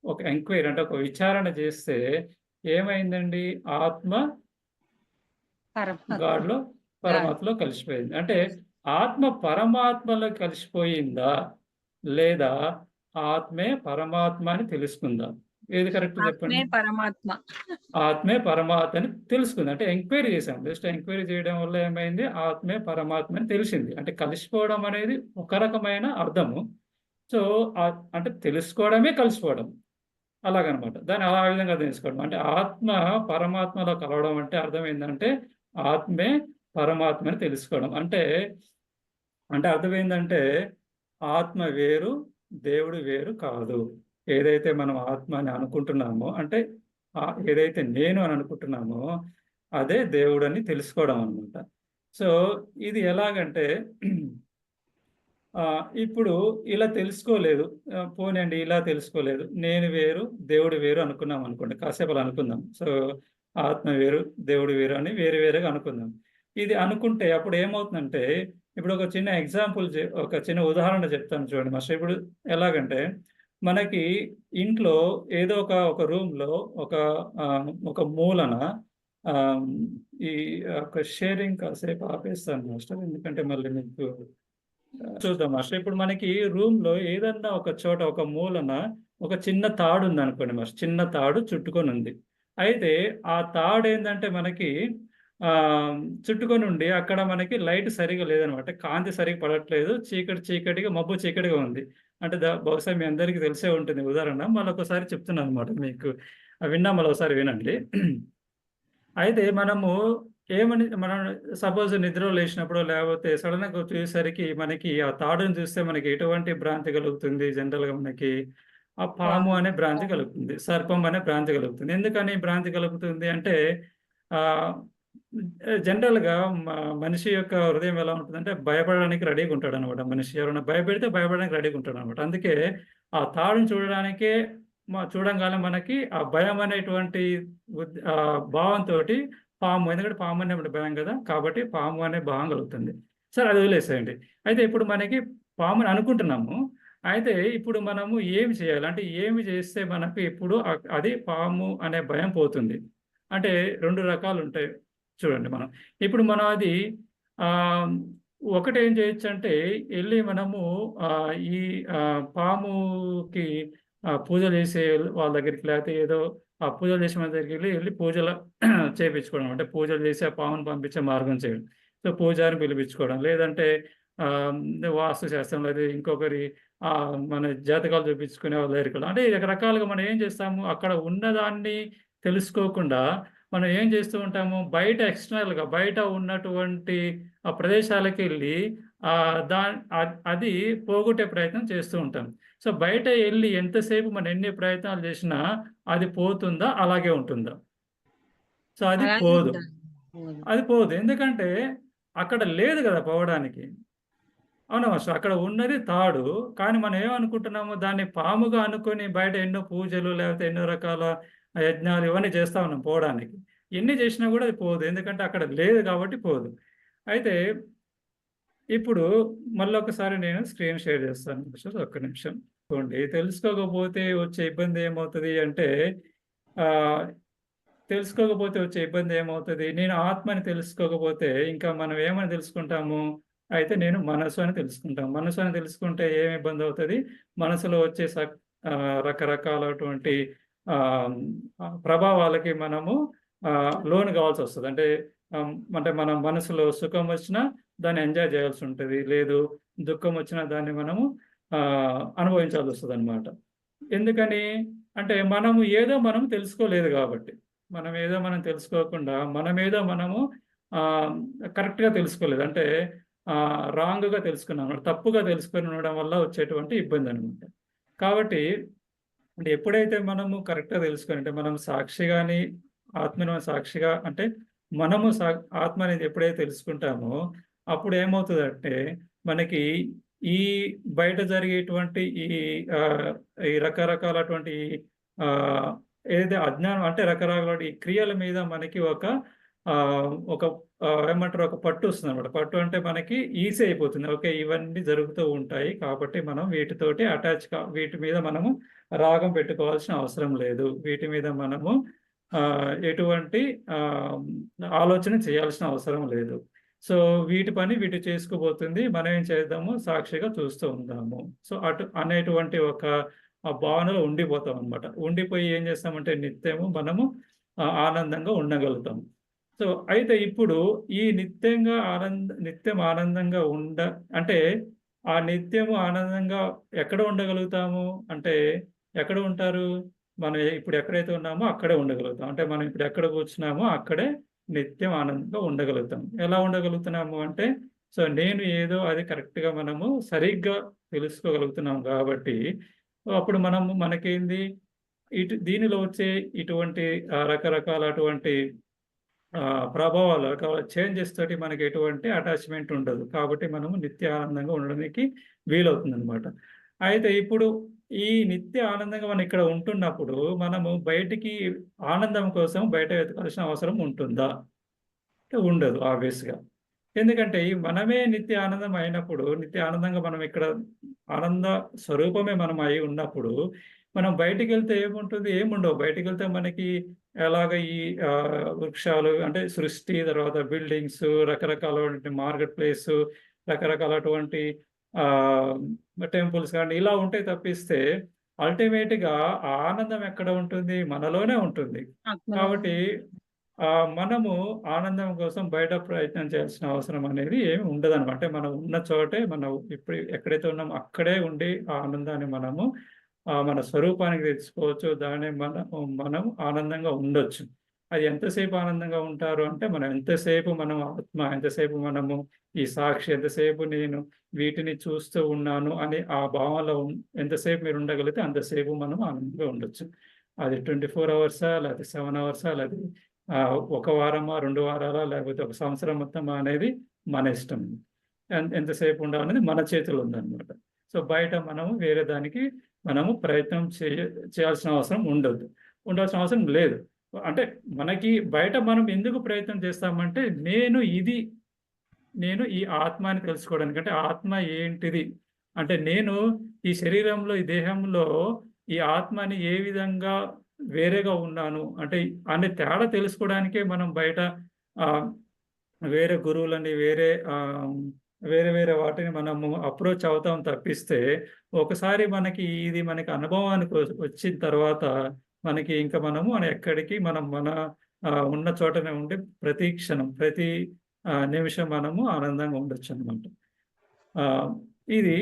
A: ఒక ఎంక్వైరీ అంటే ఒక విచారణ చేస్తే ఏమైందండి? ఆత్మ గాడ్లో పరమాత్మలో కలిసిపోయింది. అంటే ఆత్మ పరమాత్మలో కలిసిపోయిందా లేదా ఆత్మే పరమాత్మ అని తెలుసుకుందా? ఏది కరెక్ట్ చెప్పండి? ఆత్మే పరమాత్మ అని తెలుసుకుంది. అంటే ఎంక్వైరీ చేశాం, జస్ట్ ఎంక్వైరీ చేయడం వల్ల ఏమైంది? ఆత్మే పరమాత్మ అని తెలిసింది. అంటే కలిసిపోవడం అనేది ఒక రకమైన అర్థము. సో అంటే తెలుసుకోవడమే కలిసిపోవడం అలాగనమాట. దాన్ని ఆ విధంగా తెలుసుకోవడం అంటే ఆత్మ పరమాత్మలో కలవడం అంటే అర్థం ఏంటంటే ఆత్మే పరమాత్మ అని తెలుసుకోవడం. అంటే అర్థం ఏంటంటే ఆత్మ వేరు, దేవుడు వేరు కాదు. ఏదైతే మనం ఆత్మ అని అనుకుంటున్నామో అంటే ఏదైతే నేను అని అనుకుంటున్నామో అదే దేవుడు అని తెలుసుకోవడం అనమాట. సో ఇది ఎలాగంటే ఇప్పుడు ఇలా తెలుసుకోలేదు, పోనండి ఇలా తెలుసుకోలేదు, నేను వేరు దేవుడు వేరు అనుకున్నాం అనుకోండి, కాసేపు అలా అనుకుందాం. సో ఆత్మ వేరు దేవుడు వేరు అని వేరు వేరుగా అనుకుందాం. ఇది అనుకుంటే అప్పుడు ఏమవుతుందంటే ఇప్పుడు ఒక చిన్న ఎగ్జాంపుల్ ఒక చిన్న ఉదాహరణ చెప్తాను చూడండి మాస్టర్. ఇప్పుడు ఎలాగంటే మనకి ఇంట్లో ఏదో ఒక రూమ్లో ఒక మూలన ఈ ఒక షేరింగ్ కాసేపు ఆపేస్తాను మాస్టర్, ఎందుకంటే మళ్ళీ మీకు చూద్దాం మాస్టర్. ఇప్పుడు మనకి రూమ్లో ఏదన్నా ఒక చోట ఒక మూలన ఒక చిన్న తాడు ఉంది అనుకోండి మాస్టర్, చిన్న తాడు చుట్టుకొని ఉంది. అయితే ఆ తాడు ఏంటంటే మనకి చుట్టుకొని ఉండి అక్కడ మనకి లైట్ సరిగా లేదనమాట, కాంతి సరిగా పడట్లేదు, చీకటిగా మబ్బు చీకటిగా ఉంది. అంటే బహుశా మీ అందరికీ తెలిసే ఉంటుంది ఉదాహరణ, మళ్ళీ ఒకసారి చెప్తున్నాను అనమాట మీకు, విన్నా మళ్ళీ ఒకసారి వినండి. అయితే మనం సపోజ్ నిద్రలో లేచినప్పుడు లేకపోతే సడన్గా చూసేసరికి మనకి ఆ తాడుని చూస్తే మనకి ఎటువంటి భ్రాంతి కలుగుతుంది? జనరల్గా మనకి ఆ పాము అనే భ్రాంతి కలుగుతుంది, సర్పం అనే భ్రాంతి కలుగుతుంది. ఎందుకని భ్రాంతి కలుగుతుంది అంటే జనరల్గా మనిషి యొక్క హృదయం ఎలా ఉంటుందంటే భయపడడానికి రెడీగా ఉంటాడు అనమాట. మనిషి ఎవరైనా భయపెడితే భయపడడానికి రెడీగా ఉంటాడు అనమాట. అందుకే ఆ తాడుని చూడడానికే చూడంగానే మనకి ఆ భయం అనేటువంటి భావంతో పాము, ఎందుకంటే పాము అనే భయం కదా, కాబట్టి పాము అనే భావం కలుగుతుంది. సరే అది వదిలేసేయండి. అయితే ఇప్పుడు మనకి పాముని అనుకుంటున్నాము. అయితే ఇప్పుడు మనము ఏమి చేయాలి అంటే ఏమి చేస్తే మనకు ఇప్పుడు అది పాము అనే భయం పోతుంది అంటే 2 రకాలు ఉంటాయి చూడండి. ఇప్పుడు మనం అది ఒకటి ఏం చేయొచ్చు అంటే వెళ్ళి మనము ఈ పాముకి పూజలు చేసే వాళ్ళ దగ్గరికి, లేకపోతే ఏదో ఆ పూజలు చేసే వాళ్ళ దగ్గరికి వెళ్ళి పూజలు చేయించుకోవడం, అంటే పూజలు చేసి ఆ పామును పంపించే మార్గం చేయడం. సో పూజారిని పిలిపించుకోవడం, లేదంటే వాస్తు శాస్త్రం లేదా ఇంకొకరి మన జాతకాలు చూపించుకునే వాళ్ళ దగ్గరికి వెళ్ళడం. అంటే రకరకాలుగా మనం ఏం చేస్తాము, అక్కడ ఉన్నదాన్ని తెలుసుకోకుండా మనం ఏం చేస్తూ ఉంటాము, బయట ఎక్స్టర్నల్‌గా బయట ఉన్నటువంటి ఆ ప్రదేశాలకు వెళ్ళి అది పోగొట్టే ప్రయత్నం చేస్తూ ఉంటాం. సో బయట ఎళ్లి ఎంతసేపు మనం ఎన్ని ప్రయత్నాలు చేసినా అది పోతుందా? అలాగే ఉంటుందా? సో అది
C: అలాగే
A: పోదు.
C: ఉండాలి. అవును.
A: అది పోదు. ఎందుకంటే అక్కడ లేదు గదా పోవడానికి. అవునా మాస్టర్? అక్కడ ఉన్నది తాడు. కానీ మనం ఏమనుకుంటున్నాము, దాన్ని పాముగా అనుకోని బయట ఎన్నో పూజలు, లేకపోతే ఎన్నో రకాల యజ్ఞాలు ఇవన్నీ చేస్తా ఉన్నాం పోవడానికి. ఎన్ని చేసినా గూడా అది పోదు. ఎందుకంటే అక్కడ లేదు కాబట్టి పోదు. అయితే ఇప్పుడు మళ్ళొకసారి నేను స్క్రీన్ షేర్ చేస్తాను మాస్టర్, ఒక్క నిమిషం. చూడండి, తెలుసుకోకపోతే వచ్చే ఇబ్బంది ఏమవుతది అంటే ఆహ్, తెలుసుకోకపోతే వచ్చే ఇబ్బంది ఏమవుతది? నేను ఆత్మని తెలుసుకోకపోతే ఇంకా మనం ఏమని తెలుసుకుంటాము? అయితే నేను మనసు అని తెలుసుకుంటాం. మనసు అని తెలుసుకుంటే ఏమి ఇబ్బందవుతది? మనసులో వచ్చే రకరకాలటువంటి ఆహ్, ప్రభావాలకి మనము లోను కావాల్సొస్తది. అంటే మన మనసులో సుఖం వచ్చినా దాన్ని ఎంజాయ్ చేయాల్సుంటది. లేదు, దుఃఖం వచ్చినా దాన్ని మనము అనుభవించాల్సొస్తదనమాట. ఎందుకని? అంటే మనం తెలుసుకోలేదు గాబట్టి. మనం తెలుసుకోకుండా మనము ఆహ్, కరెక్ట్‌గా తెలుసుకోలేదు. అంటే రాంగ్‌గా తెలుసుకున్నాం. తప్పుగా తెలుసుకొని ఉండడం వల్ల వచ్చేటువంటి ఇబ్బందనమాట. కాబట్టి అంటే ఎప్పుడైతే మనము కరెక్ట్‌గా తెలుసుకొని, అంటే మనం సాక్షిగాని, ఆత్మను సాక్షిగా అంటే మనము సా ఆత్మ అనేది ఎప్పుడైతే తెలుసుకుంటామో, అప్పుడేమవుతదంటే మనకి ఈ బయట జరిగేటువంటి ఆహ్, ఈ రకరకాలటువంటి ఆహ్, ఏదైతే అజ్ఞానం అంటే రకరకాల ఈ క్రియల మీద మనకి ఒక ఏమంటారు, ఒక పట్టు వస్తుందన్నమాట. పట్టు అంటే మనకి ఈజీ అయిపోతుంది. ఓకే, ఇవన్నీ జరుగుతూ ఉంటాయి. కాబట్టి మనం వీటితోటి వీటి మీద మనము రాగం పెట్టుకోవాల్సిన అవసరం లేదు. వీటి మీద మనము ఎటువంటి ఆహ్, ఆలోచన చేయాల్సిన అవసరం లేదు. సో వీటి పని వీటి చేసుకుపోతుంది. మనం ఏం చేద్దాము, సాక్షిగా చూస్తూ ఉందాము. సో అటు అనేటువంటి ఒక భావనలో ఉండిపోతామనమాట. ఉండిపోయి ఏం చేస్తామంటే నిత్యము మనము ఆనందంగా ఉండగలుగుతాం. సో అయితే ఇప్పుడు ఈ నిత్యం ఆనందంగా అంటే ఆ నిత్యము ఆనందంగా ఎక్కడ ఉండగలుగుతాము అంటే, ఎక్కడ ఉంటారు? మనం ఇప్పుడు ఎక్కడైతే ఉన్నామో అక్కడే ఉండగలుగుతాం. అంటే మనం ఇప్పుడు ఎక్కడ కూర్చున్నామో అక్కడే నిత్యం ఆనందంగా ఉండగలుగుతాం. ఎలా ఉండగలుగుతున్నాము అంటే, సో నేను ఏదో అది కరెక్ట్‌గా మనము సరిగ్గా తెలుసుకోగలుగుతున్నాం కాబట్టి, అప్పుడు మనకేంది, దీనిలో వచ్చే ఇటువంటి రకరకాల అటువంటి ప్రభావాలు, రకాల చేంజెస్ తోటి మనకి ఎటువంటి అటాచ్‌మెంట్ ఉండదు. కాబట్టి మనము నిత్య ఆనందంగా ఉండడానికి వీలవుతుందనమాట. అయితే ఇప్పుడు ఈ నిత్య ఆనందంగా మనం ఇక్కడ ఉంటున్నప్పుడు, మనము బయటికి ఆనందం కోసం బయట వెతకాల్సిన అవసరం ఉంటుందా? అంటే ఉండదు ఆబ్వియస్‌గా. ఎందుకంటే ఈ మనమే నిత్య ఆనందం అయినప్పుడు, నిత్య ఆనందంగా మనం ఇక్కడ ఆనంద స్వరూపమే మనం అయి ఉన్నప్పుడు, మనం బయటికెళ్తే ఏముంటుంది? ఏముండవు. బయటికెళ్తే మనకి ఎలాగ ఈ వృక్షాలు అంటే సృష్టి, తర్వాత బిల్డింగ్స్, రకరకాలటువంటి మార్కెట్ ప్లేసు, రకరకాలటువంటి ఆహ్, టెంపుల్స్ గాని ఇలా ఉంటాయి తప్పిస్తే, అల్టిమేట్‌గా ఆ ఆనందం ఎక్కడ ఉంటుంది? మనలోనే ఉంటుంది.
C: ఆత్మలో
A: కాబట్టి మనము ఆనందం కోసం బయట ప్రయత్నం చేయాల్సిన అవసరం అనేది ఏమి ఉండదనమాట. అంటే మనం ఉన్న చోటే మనం ఇప్పుడు ఎక్కడైతే ఉన్నామో అక్కడే ఉండి ఆ ఆనందాన్ని మనము మన స్వరూపానికి తెచ్చుకోవచ్చు. దాన్ని మనం ఆనందంగా ఉండొచ్చు. అది ఎంతసేపు ఆనందంగా ఉంటారు అంటే, మనం ఆత్మ, ఎంతసేపు మనము ఈ సాక్షి, ఎంతసేపు నేను వీటిని చూస్తూ ఉన్నాను అని ఆ భావనలో ఎంతసేపు మీరు ఉండగలిగితే అంతసేపు మనం ఆనందంగా ఉండొచ్చు. అది 24 అవర్సా? లేకపోతే 7 అవర్సా? లేకపోతే ఒక వారమా? 2 వారాలా? లేకపోతే ఒక సంవత్సరం మొత్తమా? అనేది మన ఇష్టం. ఎంతసేపు ఉండాలనేది మన చేతిలో ఉందన్నమాట. సో బయట మనము వేరే దానికి మనము ప్రయత్నం చేయాల్సిన అవసరం ఉండదు. ఉండాల్సిన అవసరం లేదు. అంటే మనకి బయట మనం ఎందుకు ప్రయత్నం చేస్తామంటే, నేను ఈ ఆత్మ అని తెలుసుకోవడానికి. అంటే ఆత్మ ఏంటిది? అంటే నేను ఈ శరీరంలో, ఈ దేహంలో ఈ ఆత్మని ఏ విధంగా వేరేగా ఉన్నాను అంటే అనే తేడా తెలుసుకోవడానికే మనం బయట ఆహ్, వేరే గురువులని, వేరే వేరే వేరే వాటిని మనము అప్రోచ్ అవుతాం తప్పిస్తే, ఒకసారి మనకి అనుభవానికి వచ్చిన తర్వాత మనకి ఇంకా మన ఎక్కడికి మన ఉన్న చోటనే ఉండి ప్రతి క్షణం, ప్రతి నిమిషం మనము ఆనందంగా ఉండొచ్చనమాట. ఇది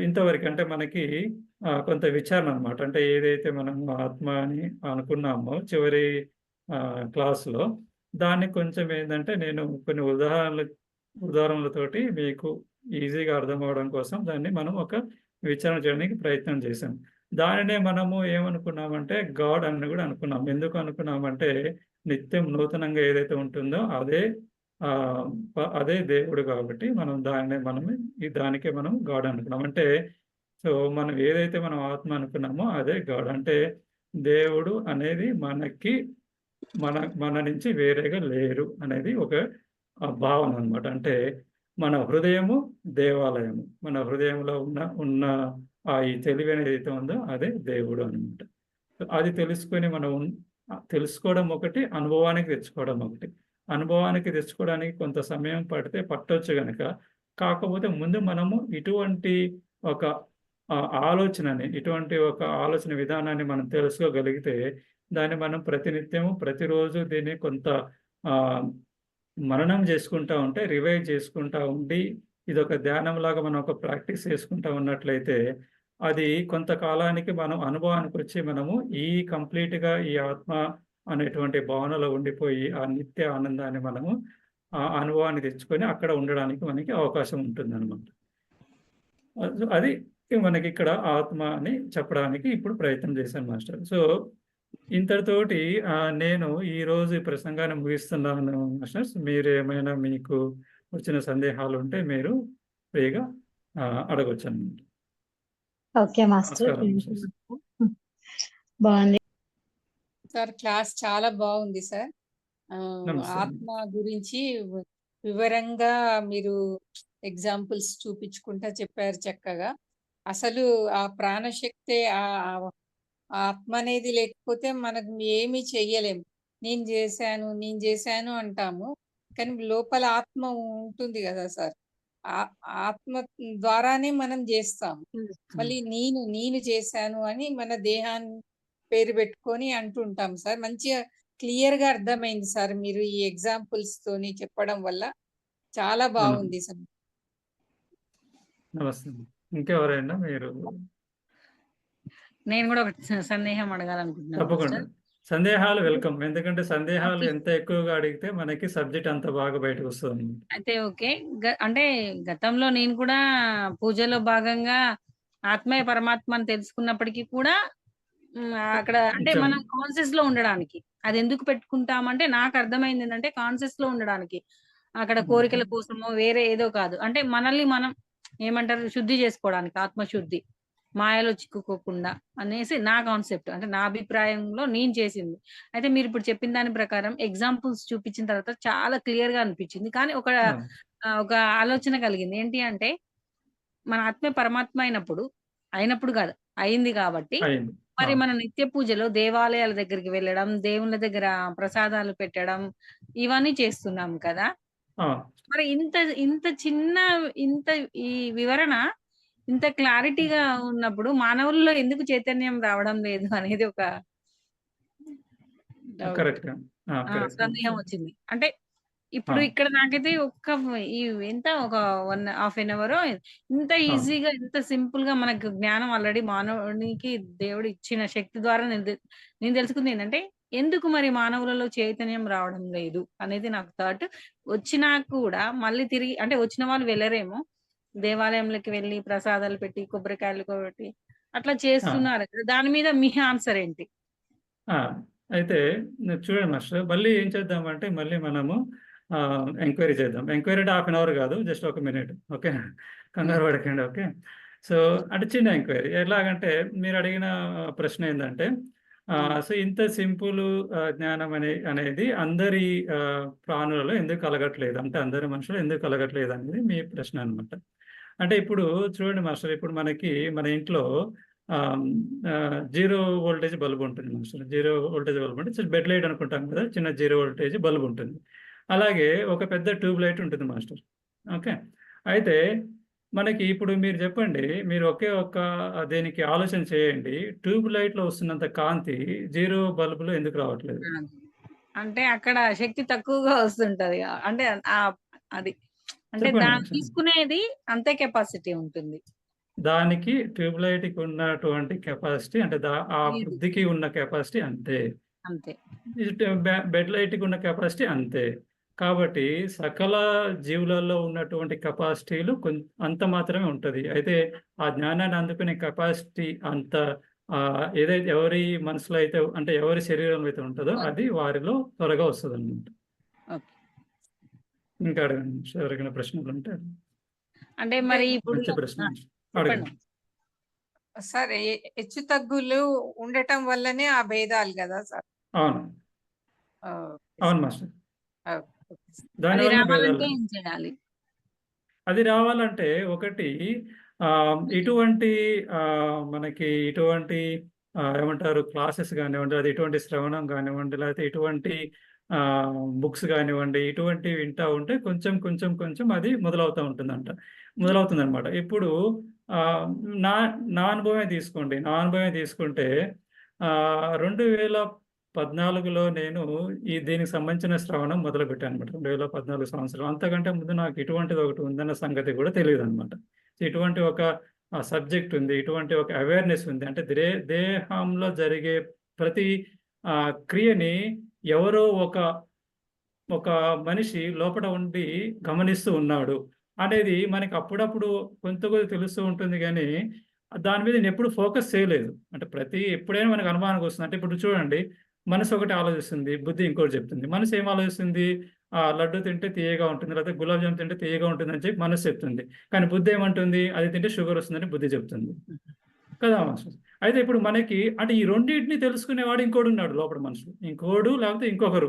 A: ఇంతవరకు అంటే మనకి కొంత విచారణ అనమాట. అంటే ఏదైతే మనం ఆత్మ అని అనుకున్నామో చివరి క్లాస్‌లో, దాన్ని కొంచెం ఏందంటే నేను కొన్ని ఉదాహరణలతోటి మీకు ఈజీగా అర్థం అవ్వడం కోసం దాన్ని మనం ఒక విచారణ చేయడానికి ప్రయత్నం చేశాం. దానినే మనము ఏమనుకున్నామంటే గాడ్ అని కూడా అనుకున్నాం. ఎందుకు అనుకున్నామంటే నిత్యం నూతనంగా ఏదైతే ఉంటుందో ఆహ్, అదే దేవుడు కాబట్టి దానికే మనం గాడ్ అనుకున్నాం. అంటే సో, మనం ఆత్మ అనుకున్నామో అదే గాడ్. అంటే దేవుడు అనేది మన మన నుంచి వేరేగా లేరు అనేది ఒక భావన అన్నమాట. అంటే మన హృదయము దేవాలయము. మన హృదయంలో ఉన్న ఈ తెలివి ఏదైతే ఉందో అదే దేవుడు అన్నమాట. అది తెలుసుకొని తెలుసుకోవడం ఒకటి, అనుభవానికి తెచ్చుకోవడం ఒకటి. అనుభవానికి తెచ్చుకోవడానికి కొంత సమయం పట్టొచ్చు గనక, కాకపోతే ముందు మనము ఒక ఇటువంటి ఒక ఆలోచన విధానాన్ని మనం తెలుసుకోగలిగితే, దాన్ని మనం ప్రతినిత్యము, ప్రతిరోజు దీన్ని కొంత ఆహ్, మననం చేసుకుంటా ఉంటే, రివైజ్ చేసుకుంటా ఉండి, ఇదొక ధ్యానంలాగా మనం ఒక ప్రాక్టీస్ చేసుకుంటా ఉన్నట్లయితే, అది కొంతకాలానికి మనం అనుభవానికొచ్చి కంప్లీట్‌గా ఈ ఆత్మ అనేటువంటి భావనలో ఉండిపోయి, ఆ నిత్య ఆనందాన్ని మనము అనుభవాన్ని తెచ్చుకొని అక్కడ ఉండడానికి మనకి అవకాశం ఉంటుందనమాట. అది మనకిక్కడ ఆత్మ అని చెప్పడానికి ఇప్పుడు ప్రయత్నం చేశాను మాస్టర్. సో, ఇంతటితోటి నేను ఈరోజు ఈ ప్రసంగాన్ని ముగిస్తున్నాను మాస్టర్స్. మీకు వచ్చిన సందేహాలుంటే మీరు ఫ్రీగా అడగొచ్చనమాట.
B: Okay master.
A: నమస్కారం మాస్టర్స్.
B: బాగుంది.
D: సార్ క్లాస్ చాలా బాగుంది సార్.
A: నమస్తే.
D: ఆత్మ గురించి వివరంగా మీరు ఎగ్జాంపుల్స్ చూపించుకుంటా చెప్పారు చక్కగా. అసలు ఆ ప్రాణశక్తి ఆ ఆత్మ అనేది లేకపోతే మనకు ఏమీ చెయ్యలేము. నేను చేశాను అంటాము. కానీ లోపల ఆత్మ ఉంటుంది కదా సార్. ఆత్మ ద్వారానే మనం చేస్తాము. మళ్ళీ నేను చేశాను అని మన దేహాన్ని పేరు పెట్టుకొని అంటుంటాం సార్. మంచిగా క్లియర్ గా అర్థమైంది సార్. మీరు ఈ ఎగ్జాంపుల్స్ తోని చెప్పడం వల్ల చాలా బాగుంది సార్.
A: నమస్తే. ఇంకెవరైనా మీరు
C: నేను కూడా ఒక సందేహం అడగాలనుకుంటున్నాను
A: తప్పకుండా.
C: మాస్టర్.
A: సందేహాలు వెల్కమ్. ఎందుకంటే సందేహాలు
C: ఓకే.
A: ఎంత ఎక్కువగా అడిగితే మనకి సబ్జెక్ట్ అంత బాగా బయటకొస్తదనమాట.
C: అయితే ఓకే. అంటే గతంలో నేను కూడా పూజలో భాగంగా ఆత్మయ పరమాత్మ అని తెలుసుకున్నప్పటికీ కూడా అక్కడ అంటే
A: కొంచెం
C: మనం కాన్షియస్ లో ఉండడానికి. అది ఎందుకు పెట్టుకుంటామంటే నాకు అర్థమైంది ఏంటంటే కాన్షియస్ లో ఉండడానికి. అక్కడ కోరికల కోసమో వేరే ఏదో కాదు. అంటే మనల్ని మనం ఏమంటారు శుద్ధి చేసుకోవడానికి, ఆత్మశుద్ధి. మాయలో చిక్కుకోకుండా అనేసి నా కాన్సెప్ట్. అంటే నా అభిప్రాయంలో నేను చేసింది. అయితే మీరిప్పుడు చెప్పిన దాని ప్రకారం ఎగ్జాంపుల్స్ చూపించిన తర్వాత చాలా క్లియర్‌గా అనిపించింది. కానీ
A: ఆ!
C: ఒక ఆలోచన కలిగింది. ఏంటి అంటే మన ఆత్మ పరమాత్మ అయినప్పుడు కాదు. అయింది కాబట్టి
A: అయింది.
C: మరి
A: ఆ!
C: మన నిత్య పూజలో దేవాలయాల దగ్గరికి వెళ్ళడం, దేవుళ్ళ దగ్గర ప్రసాదాలు పెట్టడం, ఇవన్నీ చేస్తున్నాం కదా!
A: ఆ!
C: మరి ఇంత చిన్న ఇంత ఈ వివరణ ఇంత క్లారిటీగా ఉన్నప్పుడు మానవుల్లో ఎందుకు చైతన్యం రావడం లేదు అనేది ఒక డౌట్.
A: కరెక్ట్. కరెక్ట్.
C: సందేహం వచ్చింది. అంటే
A: ఆ!
C: ఇప్పుడు ఇక్కడ నాకైతే ఈ ఒక 1 హాఫ్ ఎన్ అవరో ఇంత
A: ఆ!
C: ఈజీగా, ఇంత సింపుల్‌గా మనకు జ్ఞానం ఆల్రెడీ మానవునికి దేవుడు ఇచ్చిన శక్తి ద్వారా నేను తెలుసుకుందేంటంటే, ఎందుకు మరి మానవులలో చైతన్యం రావడం లేదు అనేది నాకు థాట్. వచ్చినా కూడా మళ్ళీ తిరిగి అంటే వచ్చిన వాళ్ళు వెళ్ళరేమో. దేవాలయంలోకి వెళ్లి ప్రసాదాలు పెట్టి, కొబ్బరికాయలు కొట్టి అట్లా
A: ఆ!
C: చేస్తున్నారు కదా! దాని మీద మీ ఆన్సర్ ఏంటి?
A: ఆ! అయితే చూడండి మాస్టర్, మళ్ళీ ఏం చేద్దామంటే మళ్ళీ మనము ఎంక్వైరీ చేద్దాం. ఎంక్వైరీ అంటే హాఫ్ అన్ అవర్ కాదు. జస్ట్ ఒక మినిట్. ఓకే. కంగారు పడకండి. ఓకే. సో, అంటే చిన్న ఎంక్వైరీ. ఎలాగంటే మీరు అడిగిన ప్రశ్న ఏందంటే సో, ఇంత సింపుల్ జ్ఞానం అనేది అందరి ప్రాణులలో ఎందుకు కలగట్లేదు? అంటే అందరి మనుషులు ఎందుకు కలగట్లేదు అనేది మీ ప్రశ్న అన్నమాట. అంటే ఇప్పుడు చూడండి మాస్టర్, ఇప్పుడు మన ఇంట్లో ఆహ్, జీరో వోల్టేజ్ బల్బ్ ఉంటుంది మాస్టర్. జీరో వోల్టేజ్ బల్బ్ అంటే బెడ్ లైట్ అనుకుంటాం కదా! చిన్న జీరో వోల్టేజ్ బల్బ్ ఉంటుంది. అలాగే ఒక పెద్ద ట్యూబ్ లైట్ ఉంటుంది మాస్టర్. ఓకే. అయితే మనకి ఇప్పుడు మీరు చెప్పండి, మీరు ఒకే ఒక్క దీనికి ఆలోచన చేయండి. ట్యూబ్ లైట్‌లో వస్తున్నంత కాంతి 0 బల్బులో ఎందుకు రావట్లేదు?
C: ఆ! అంటే అక్కడ శక్తి తక్కువగా వస్తుంటది. అంటే అది అంటే
A: చెప్పండి.
C: దాన్ని తీసుకునేది అంతే కెపాసిటీ ఉంటుంది.
A: దానికి ట్యూబ్ లైట్‌కి ఉన్నటువంటి కెపాసిటీ అంటే ఆ
C: లేదు.
A: బుద్ధికి ఉన్న కెపాసిటీ అంతే.
C: అంతే.
A: బెడ్ లైట్‌కి ఉన్న కెపాసిటీ అంతే. కాబట్టి సకల జీవులలో ఉన్నటువంటి కెపాసిటీలు అంత మాత్రమే ఉంటది. అయితే ఆ జ్ఞానాన్ని అందుకునే కెపాసిటీ అంత ఏదైతే ఎవరి మనసులో అయితే అంటే ఎవరి శరీరంలో అయితే ఉంటదో అది వారిలో త్వరగా వస్తదన్నమాట.
C: ఓకే.
A: ఇంకా అడగండి. ఎవరికైనా ప్రశ్నలుంటే
D: అంటే
C: అంటే మరి ఇప్పుడు
A: మంచి ప్రశ్న.
C: చెప్పండి.
A: అడగండి.
D: సార్ హెచ్చు తగ్గులు ఉండటం వల్లనే ఆ భేదాలు కదా సార్?
A: అవును.
D: ఓకే
A: అవును
D: సార్.
A: మాస్టర్.
D: Okay sir.
C: అది
A: దానివల్ల
C: రావాలంటే
A: భేదాలు.
C: ఏం చేయాలి?
A: అది రావాలంటే ఒకటి ఇటువంటి మనకి ఇటువంటి ఏమంటారు క్లాసెస్ గానివ్వండి, అది ఇటువంటి శ్రవణం గానివ్వండి, లేకపోతే ఇటువంటి బుక్స్ గానివ్వండి, ఇటువంటివి వింటా ఉంటే కొంచెం అది మొదలవుతుందనమాట. ఇప్పుడు ఆహ్, నా నా అనుభవమే తీసుకోండి. నా అనుభవమే తీసుకుంటే 2014లో నేను దీనికి సంబంధించిన శ్రవణం మొదలుపెట్టాననమాట. 2014 సంవత్సరం. అంతకంటే ముందు నాకు ఇటువంటిది ఒకటి ఉందన్న సంగతి కూడా తెలీదనమాట. ఇటువంటి ఒక సబ్జెక్ట్ ఉంది. ఇటువంటి ఒక అవేర్‌నెస్ ఉంది. అంటే దేహంలో జరిగే ప్రతి క్రియని ఎవరో ఒక మనిషి లోపట ఉండి గమనిస్తూ ఉన్నాడు అనేది మనకి అప్పుడప్పుడు కొంత కొద్ది తెలుస్తూ ఉంటుంది గానీ, దాని మీద నేనెప్పుడు ఫోకస్ చేయలేదు. అంటే ఎప్పుడైనా మనకు అనుమానానికి వస్తుంది. అంటే ఇప్పుడు చూడండి, మనసు ఒకటి ఆలోచిస్తుంది, బుద్ధి ఇంకోటి చెప్తుంది. మనసు ఏం ఆలోచిస్తుంది? లడ్డు తింటే తియ్యగా ఉంటుంది, లేకపోతే గులాబ్ జామ్ తింటే తియ్యగా ఉంటుందని చెప్పి మనసు చెప్తుంది. కానీ బుద్ధి ఏమంటుంది? అది తింటే షుగర్ వస్తుందని బుద్ధి చెప్తుంది. కదా మాస్టర్. అయితే ఇప్పుడు మనకి అంటే ఈ రెండిటిని తెలుసుకునేవాడు ఇంకోడున్నాడు లోపల మనుషులు. ఇంకోడు లేకపోతే ఇంకొకరు.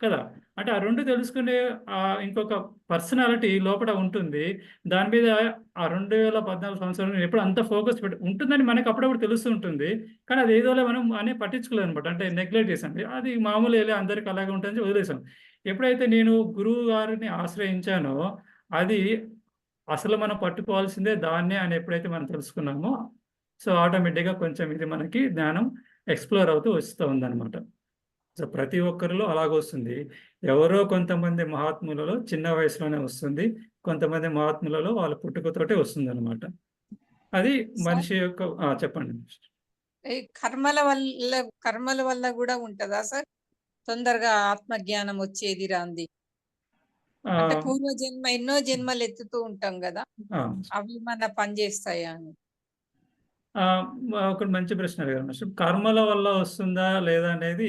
A: కదా! అంటే ఆ 2 తెలుసుకునే ఇంకొక పర్సనాలిటీ లోపట ఉంటుంది. దాని మీద ఆ 2014 సంవత్సరంలో నేనెప్పుడు అంత ఫోకస్ ఉంటుందని మనకు అప్పుడప్పుడు తెలుస్తూ ఉంటుంది. కానీ అది ఏదోలే మనం పట్టించుకోలేదనమాట. అంటే నెగ్లెక్ట్ చేశాం. అది మామూలేలే అందరికి అలాగే ఉంటదని వదిలేసాం. ఎప్పుడైతే నేను గురువు గారిని ఆశ్రయించానో అది అసలు మనం పట్టుకోవాల్సిందే దాన్నే అని ఎప్పుడైతే మనం తెలుసుకున్నామో, సో, ఆటోమేటిక్‌గా కొంచెం ఇది మనకి జ్ఞానం ఎక్స్‌ప్లోర్ అవుతూ వస్తూ ఉందనమాట. సో, ప్రతి ఒక్కరిలో అలాగొస్తుంది. ఎవరో కొంతమంది మహాత్ములలో చిన్న వయసులోనే వస్తుంది. కొంతమంది మహాత్ములలో వాళ్ళ పుట్టుకతోటే వస్తుందనమాట. అది
D: సార్
A: మనిషి యొక్క చెప్పండి.
D: ఈ కర్మల వల్ల కూడా ఉంటదా సార్? తొందరగా ఆత్మజ్ఞానం వచ్చేది రాంది. అంటే
A: ఆహ్,
D: పూర్వజన్మ ఎన్నో జన్మలు ఎత్తుతూ ఉంటాం గదా!
A: ఆ!
D: అవి మన పనిచేస్తాయా అని?
A: ఒకటి మంచి ప్రశ్న అడిగారు మాస్టర్. కర్మల వల్ల వస్తుందా? లేదా? అనేది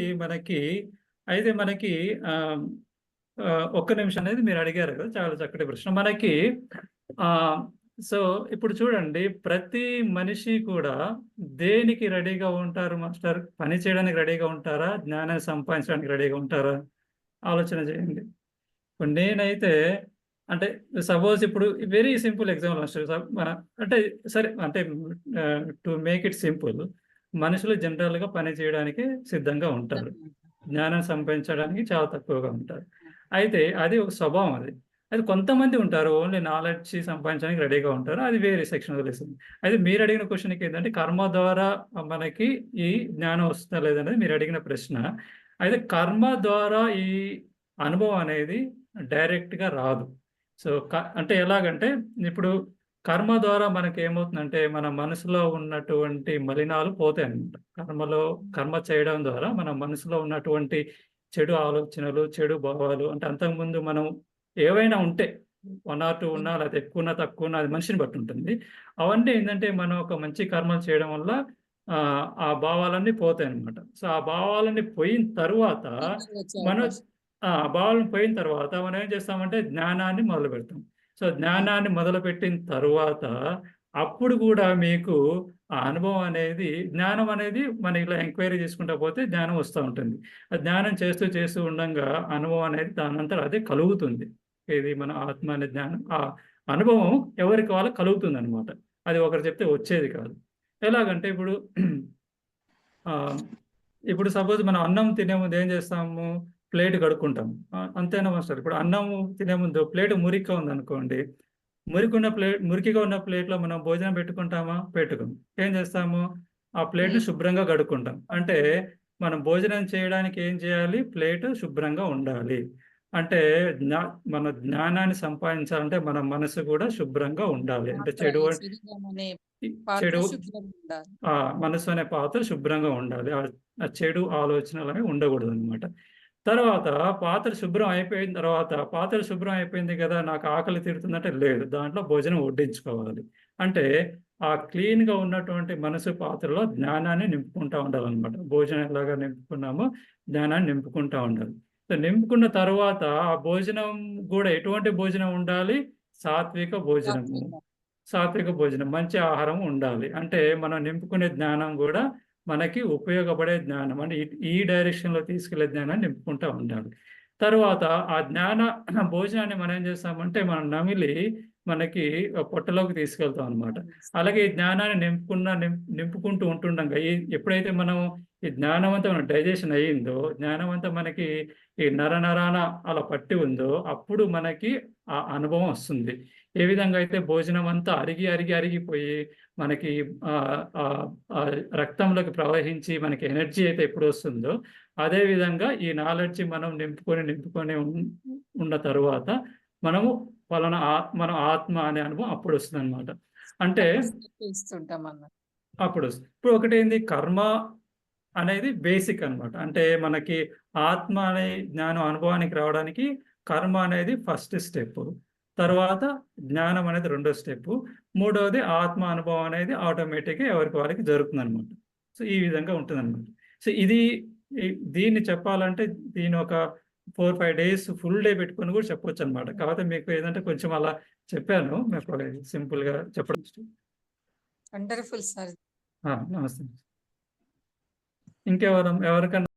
A: మనకి ఆహ్, ఒక్క నిమిషం అనేది మీరు అడిగారు కదా! చాలా చక్కటి ప్రశ్న. మనకి ఆహ్, సో, ఇప్పుడు చూడండి ప్రతి మనిషి కూడా దేనికి రెడీగా ఉంటారు మాస్టర్? పని చేయడానికి రెడీగా ఉంటారా? జ్ఞానాన్ని సంపాదించడానికి రెడీగా ఉంటారా? ఆలోచన చేయండి. ఇప్పుడు నేనైతే అంటే సపోజ్ ఇప్పుడు వెరీ సింపుల్ ఎగ్జాంపుల్ మాస్టర్. అంటే సరే అంటే టు మేక్ ఇట్ సింపుల్ మనుషులు జనరల్‌గా పని చేయడానికి సిద్ధంగా ఉంటారు. జ్ఞానం సంపాదించడానికి చాలా తక్కువగా ఉంటారు. అయితే అది ఒక స్వభావం అది. అది కొంతమంది ఉంటారు. ఓన్లీ నాలెడ్జ్ సంపాదించడానికి రెడీగా ఉంటారు. అది వేరే సెక్షన్ వదిలేసింది. అయితే మీరడిగిన క్వెషన్‌కి ఏంటంటే కర్మ ద్వారా మనకి ఈ జ్ఞానం వస్తుందా లేదనేది మీరడిగిన ప్రశ్న. అయితే కర్మ ద్వారా ఈ అనుభవం అనేది డైరెక్ట్‌గా రాదు. సో, అంటే ఎలాగంటే ఇప్పుడు కర్మ ద్వారా మనకేమవుతుందంటే మన మనసులో ఉన్నటువంటి మలినాలు పోతాయన్నమాట. కర్మ చేయడం ద్వారా మన మనసులో ఉన్నటువంటి చెడు ఆలోచనలు, చెడు భావాలు అంటే అంతకుముందు మనం ఏవైనా ఉంటే 1 ఆర్ 2 ఉన్నా లేకపోతే ఎక్కువున్నా, తక్కువున్నా అది మనిషిని బట్టి ఉంటుంది. అవన్నీ ఏందంటే మనం ఒక మంచి కర్మలు చేయడం వల్ల ఆ భావాలన్నీ పోతాయన్నమాట. సో, ఆ భావాలన్నీ పోయిన తరువాత
D: వచ్చే
A: మనం
D: అవకాశం.
A: భావాలను పోయిన తర్వాత మనం ఏం చేస్తామంటే జ్ఞానాన్ని మొదలుపెడతాం. సో,
D: ఆ!
A: జ్ఞానాన్ని మొదలుపెట్టిన తరువాత అప్పుడు గూడా మీకు ఆ అనుభవం అనేది జ్ఞానం అనేది మనం ఇలా ఎంక్వైరీ చేసుకుంటా పోతే జ్ఞానం వస్తా ఉంటుంది. ఆ జ్ఞానం చేస్తూ ఉండంగా అనుభవం అనేది దానంతట అదే కలుగుతుంది. ఏది మన ఆత్మ అనే జ్ఞానం అనుభవం ఎవరికి వాళ్ళకి కలుగుతుందనమాట. అది ఒకరు చెప్తే వచ్చేది కాదు. ఎలాగంటే ఇప్పుడు ఆహ్, ఇప్పుడు సపోజ్ మనం అన్నం తినే ముందు ఏం చేస్తాము? ప్లేట్ కడుక్కుంటాం. అంతేనా మాస్టర్? ఇప్పుడు అన్నం తినే ముందు ప్లేట్ మురికిగా ఉందనుకోండి, మురికిగా ఉన్న ప్లేట్లో మనం భోజనం పెట్టుకుంటామా? పెట్టుకోం. ఏం చేస్తాము? ఆ ప్లేట్‌ని
D: ఉమ్,
A: శుభ్రంగా కడుక్కుంటాం. అంటే మనం భోజనం చేయడానికి ఏం చేయాలి? ప్లేట్ శుభ్రంగా ఉండాలి. అంటే మన జ్ఞానాన్ని సంపాదించాలంటే మన మనసు కూడా శుభ్రంగా ఉండాలి. అంటే
D: పాత్ర ఈ శరీరం అనే పాత్ర
A: చెడు
D: శుభ్రంగా ఉండాలి.
A: మనసు అనే పాత్ర శుభ్రంగా ఉండాలి. ఆ చెడు ఆలోచనలు అనేవి ఉండకూడదనమాట. తర్వాత పాత్ర శుభ్రం అయిపోయిన తర్వాత, పాత్ర శుభ్రం అయిపోయింది కదా! నాకు ఆకలి తీరుతుందంటే లేదు. దాంట్లో భోజనం వడ్డించుకోవాలి. అంటే ఆ క్లీన్‌గా ఉన్నటువంటి మనసు పాత్రలో జ్ఞానాన్ని నింపుకుంటా ఉండాలనమాట. భోజనం ఎలాగా నింపుకున్నామో జ్ఞానాన్ని నింపుకుంటా ఉండాలి. సో, నింపుకున్న తర్వాత ఆ భోజనం గూడా ఎటువంటి భోజనం ఉండాలి? సాత్విక భోజనము.
D: సాత్విక.
A: సాత్విక భోజనం. మంచి ఆహారం ఉండాలి. అంటే మనం నింపుకునే జ్ఞానం గూడా మనకి ఉపయోగపడే జ్ఞానం. అంటే ఈ డైరెక్షన్‌లో తీసుకెళ్ళే జ్ఞానాన్ని నింపుకుంటా ఉండాలి. తరువాత ఆ భోజనాన్ని మనం ఏం చేస్తామంటే మనం నమిలి మనకి పొట్టలోకి తీసుకెళ్తాం అన్నమాట. అలాగే ఈ జ్ఞానాన్ని నింపుకుంటూ ఉంటుండగా ఎప్పుడైతే మనం ఈ జ్ఞానం అంతా మన డైజెషన్ అయ్యిందో, జ్ఞానం అంతా మనకి ఈ నరనరాన అలా పట్టి ఉందో, అప్పుడు మనకి ఆ అనుభవం వస్తుంది. ఏ విధంగా అయితే భోజనం అంతా అరిగిపోయి మనకి రక్తంలోకి ప్రవహించి మనకి ఎనర్జీ అయితే ఎప్పుడు వస్తుందో, అదే విధంగా ఈ నాలెడ్జ్ మనం నింపుకొని ఉన్న తరువాత మనము మనం ఆత్మ అనే అనుభవం అప్పుడు వస్తుందన్నమాట. అంటే
D: ఇస్తుంటాం అన్నమాట.
A: అప్పుడు ఇప్పుడు ఒకటేంది కర్మ అనేది బేసిక్ అన్నమాట. అంటే మనకి ఆత్మ అనే జ్ఞానం అనుభవానికి రావడానికి కర్మ అనేది ఫస్ట్ స్టెప్. తర్వాత జ్ఞానం అనేది రెండో స్టెప్. మూడవది ఆత్మ అనుభవం అనేది ఆటోమేటిక్‌గా ఎవరికి వాళ్ళకి జరుగుతుందన్నమాట. సో, ఈ విధంగా ఉంటుందన్నమాట. సో, దీన్ని చెప్పాలంటే దీని ఒక 4, 5 డేస్ ఫుల్ డే పెట్టుకొని కూడా చెప్పొచ్చన్నమాట. కాకపోతే మీకు ఏదంటే కొంచెం అలా చెప్పాను. మీకు సింపుల్‌గా చెప్పడం ఇష్టం.
D: Wonderful sir.
A: నమస్తే. ఎవరికన్నా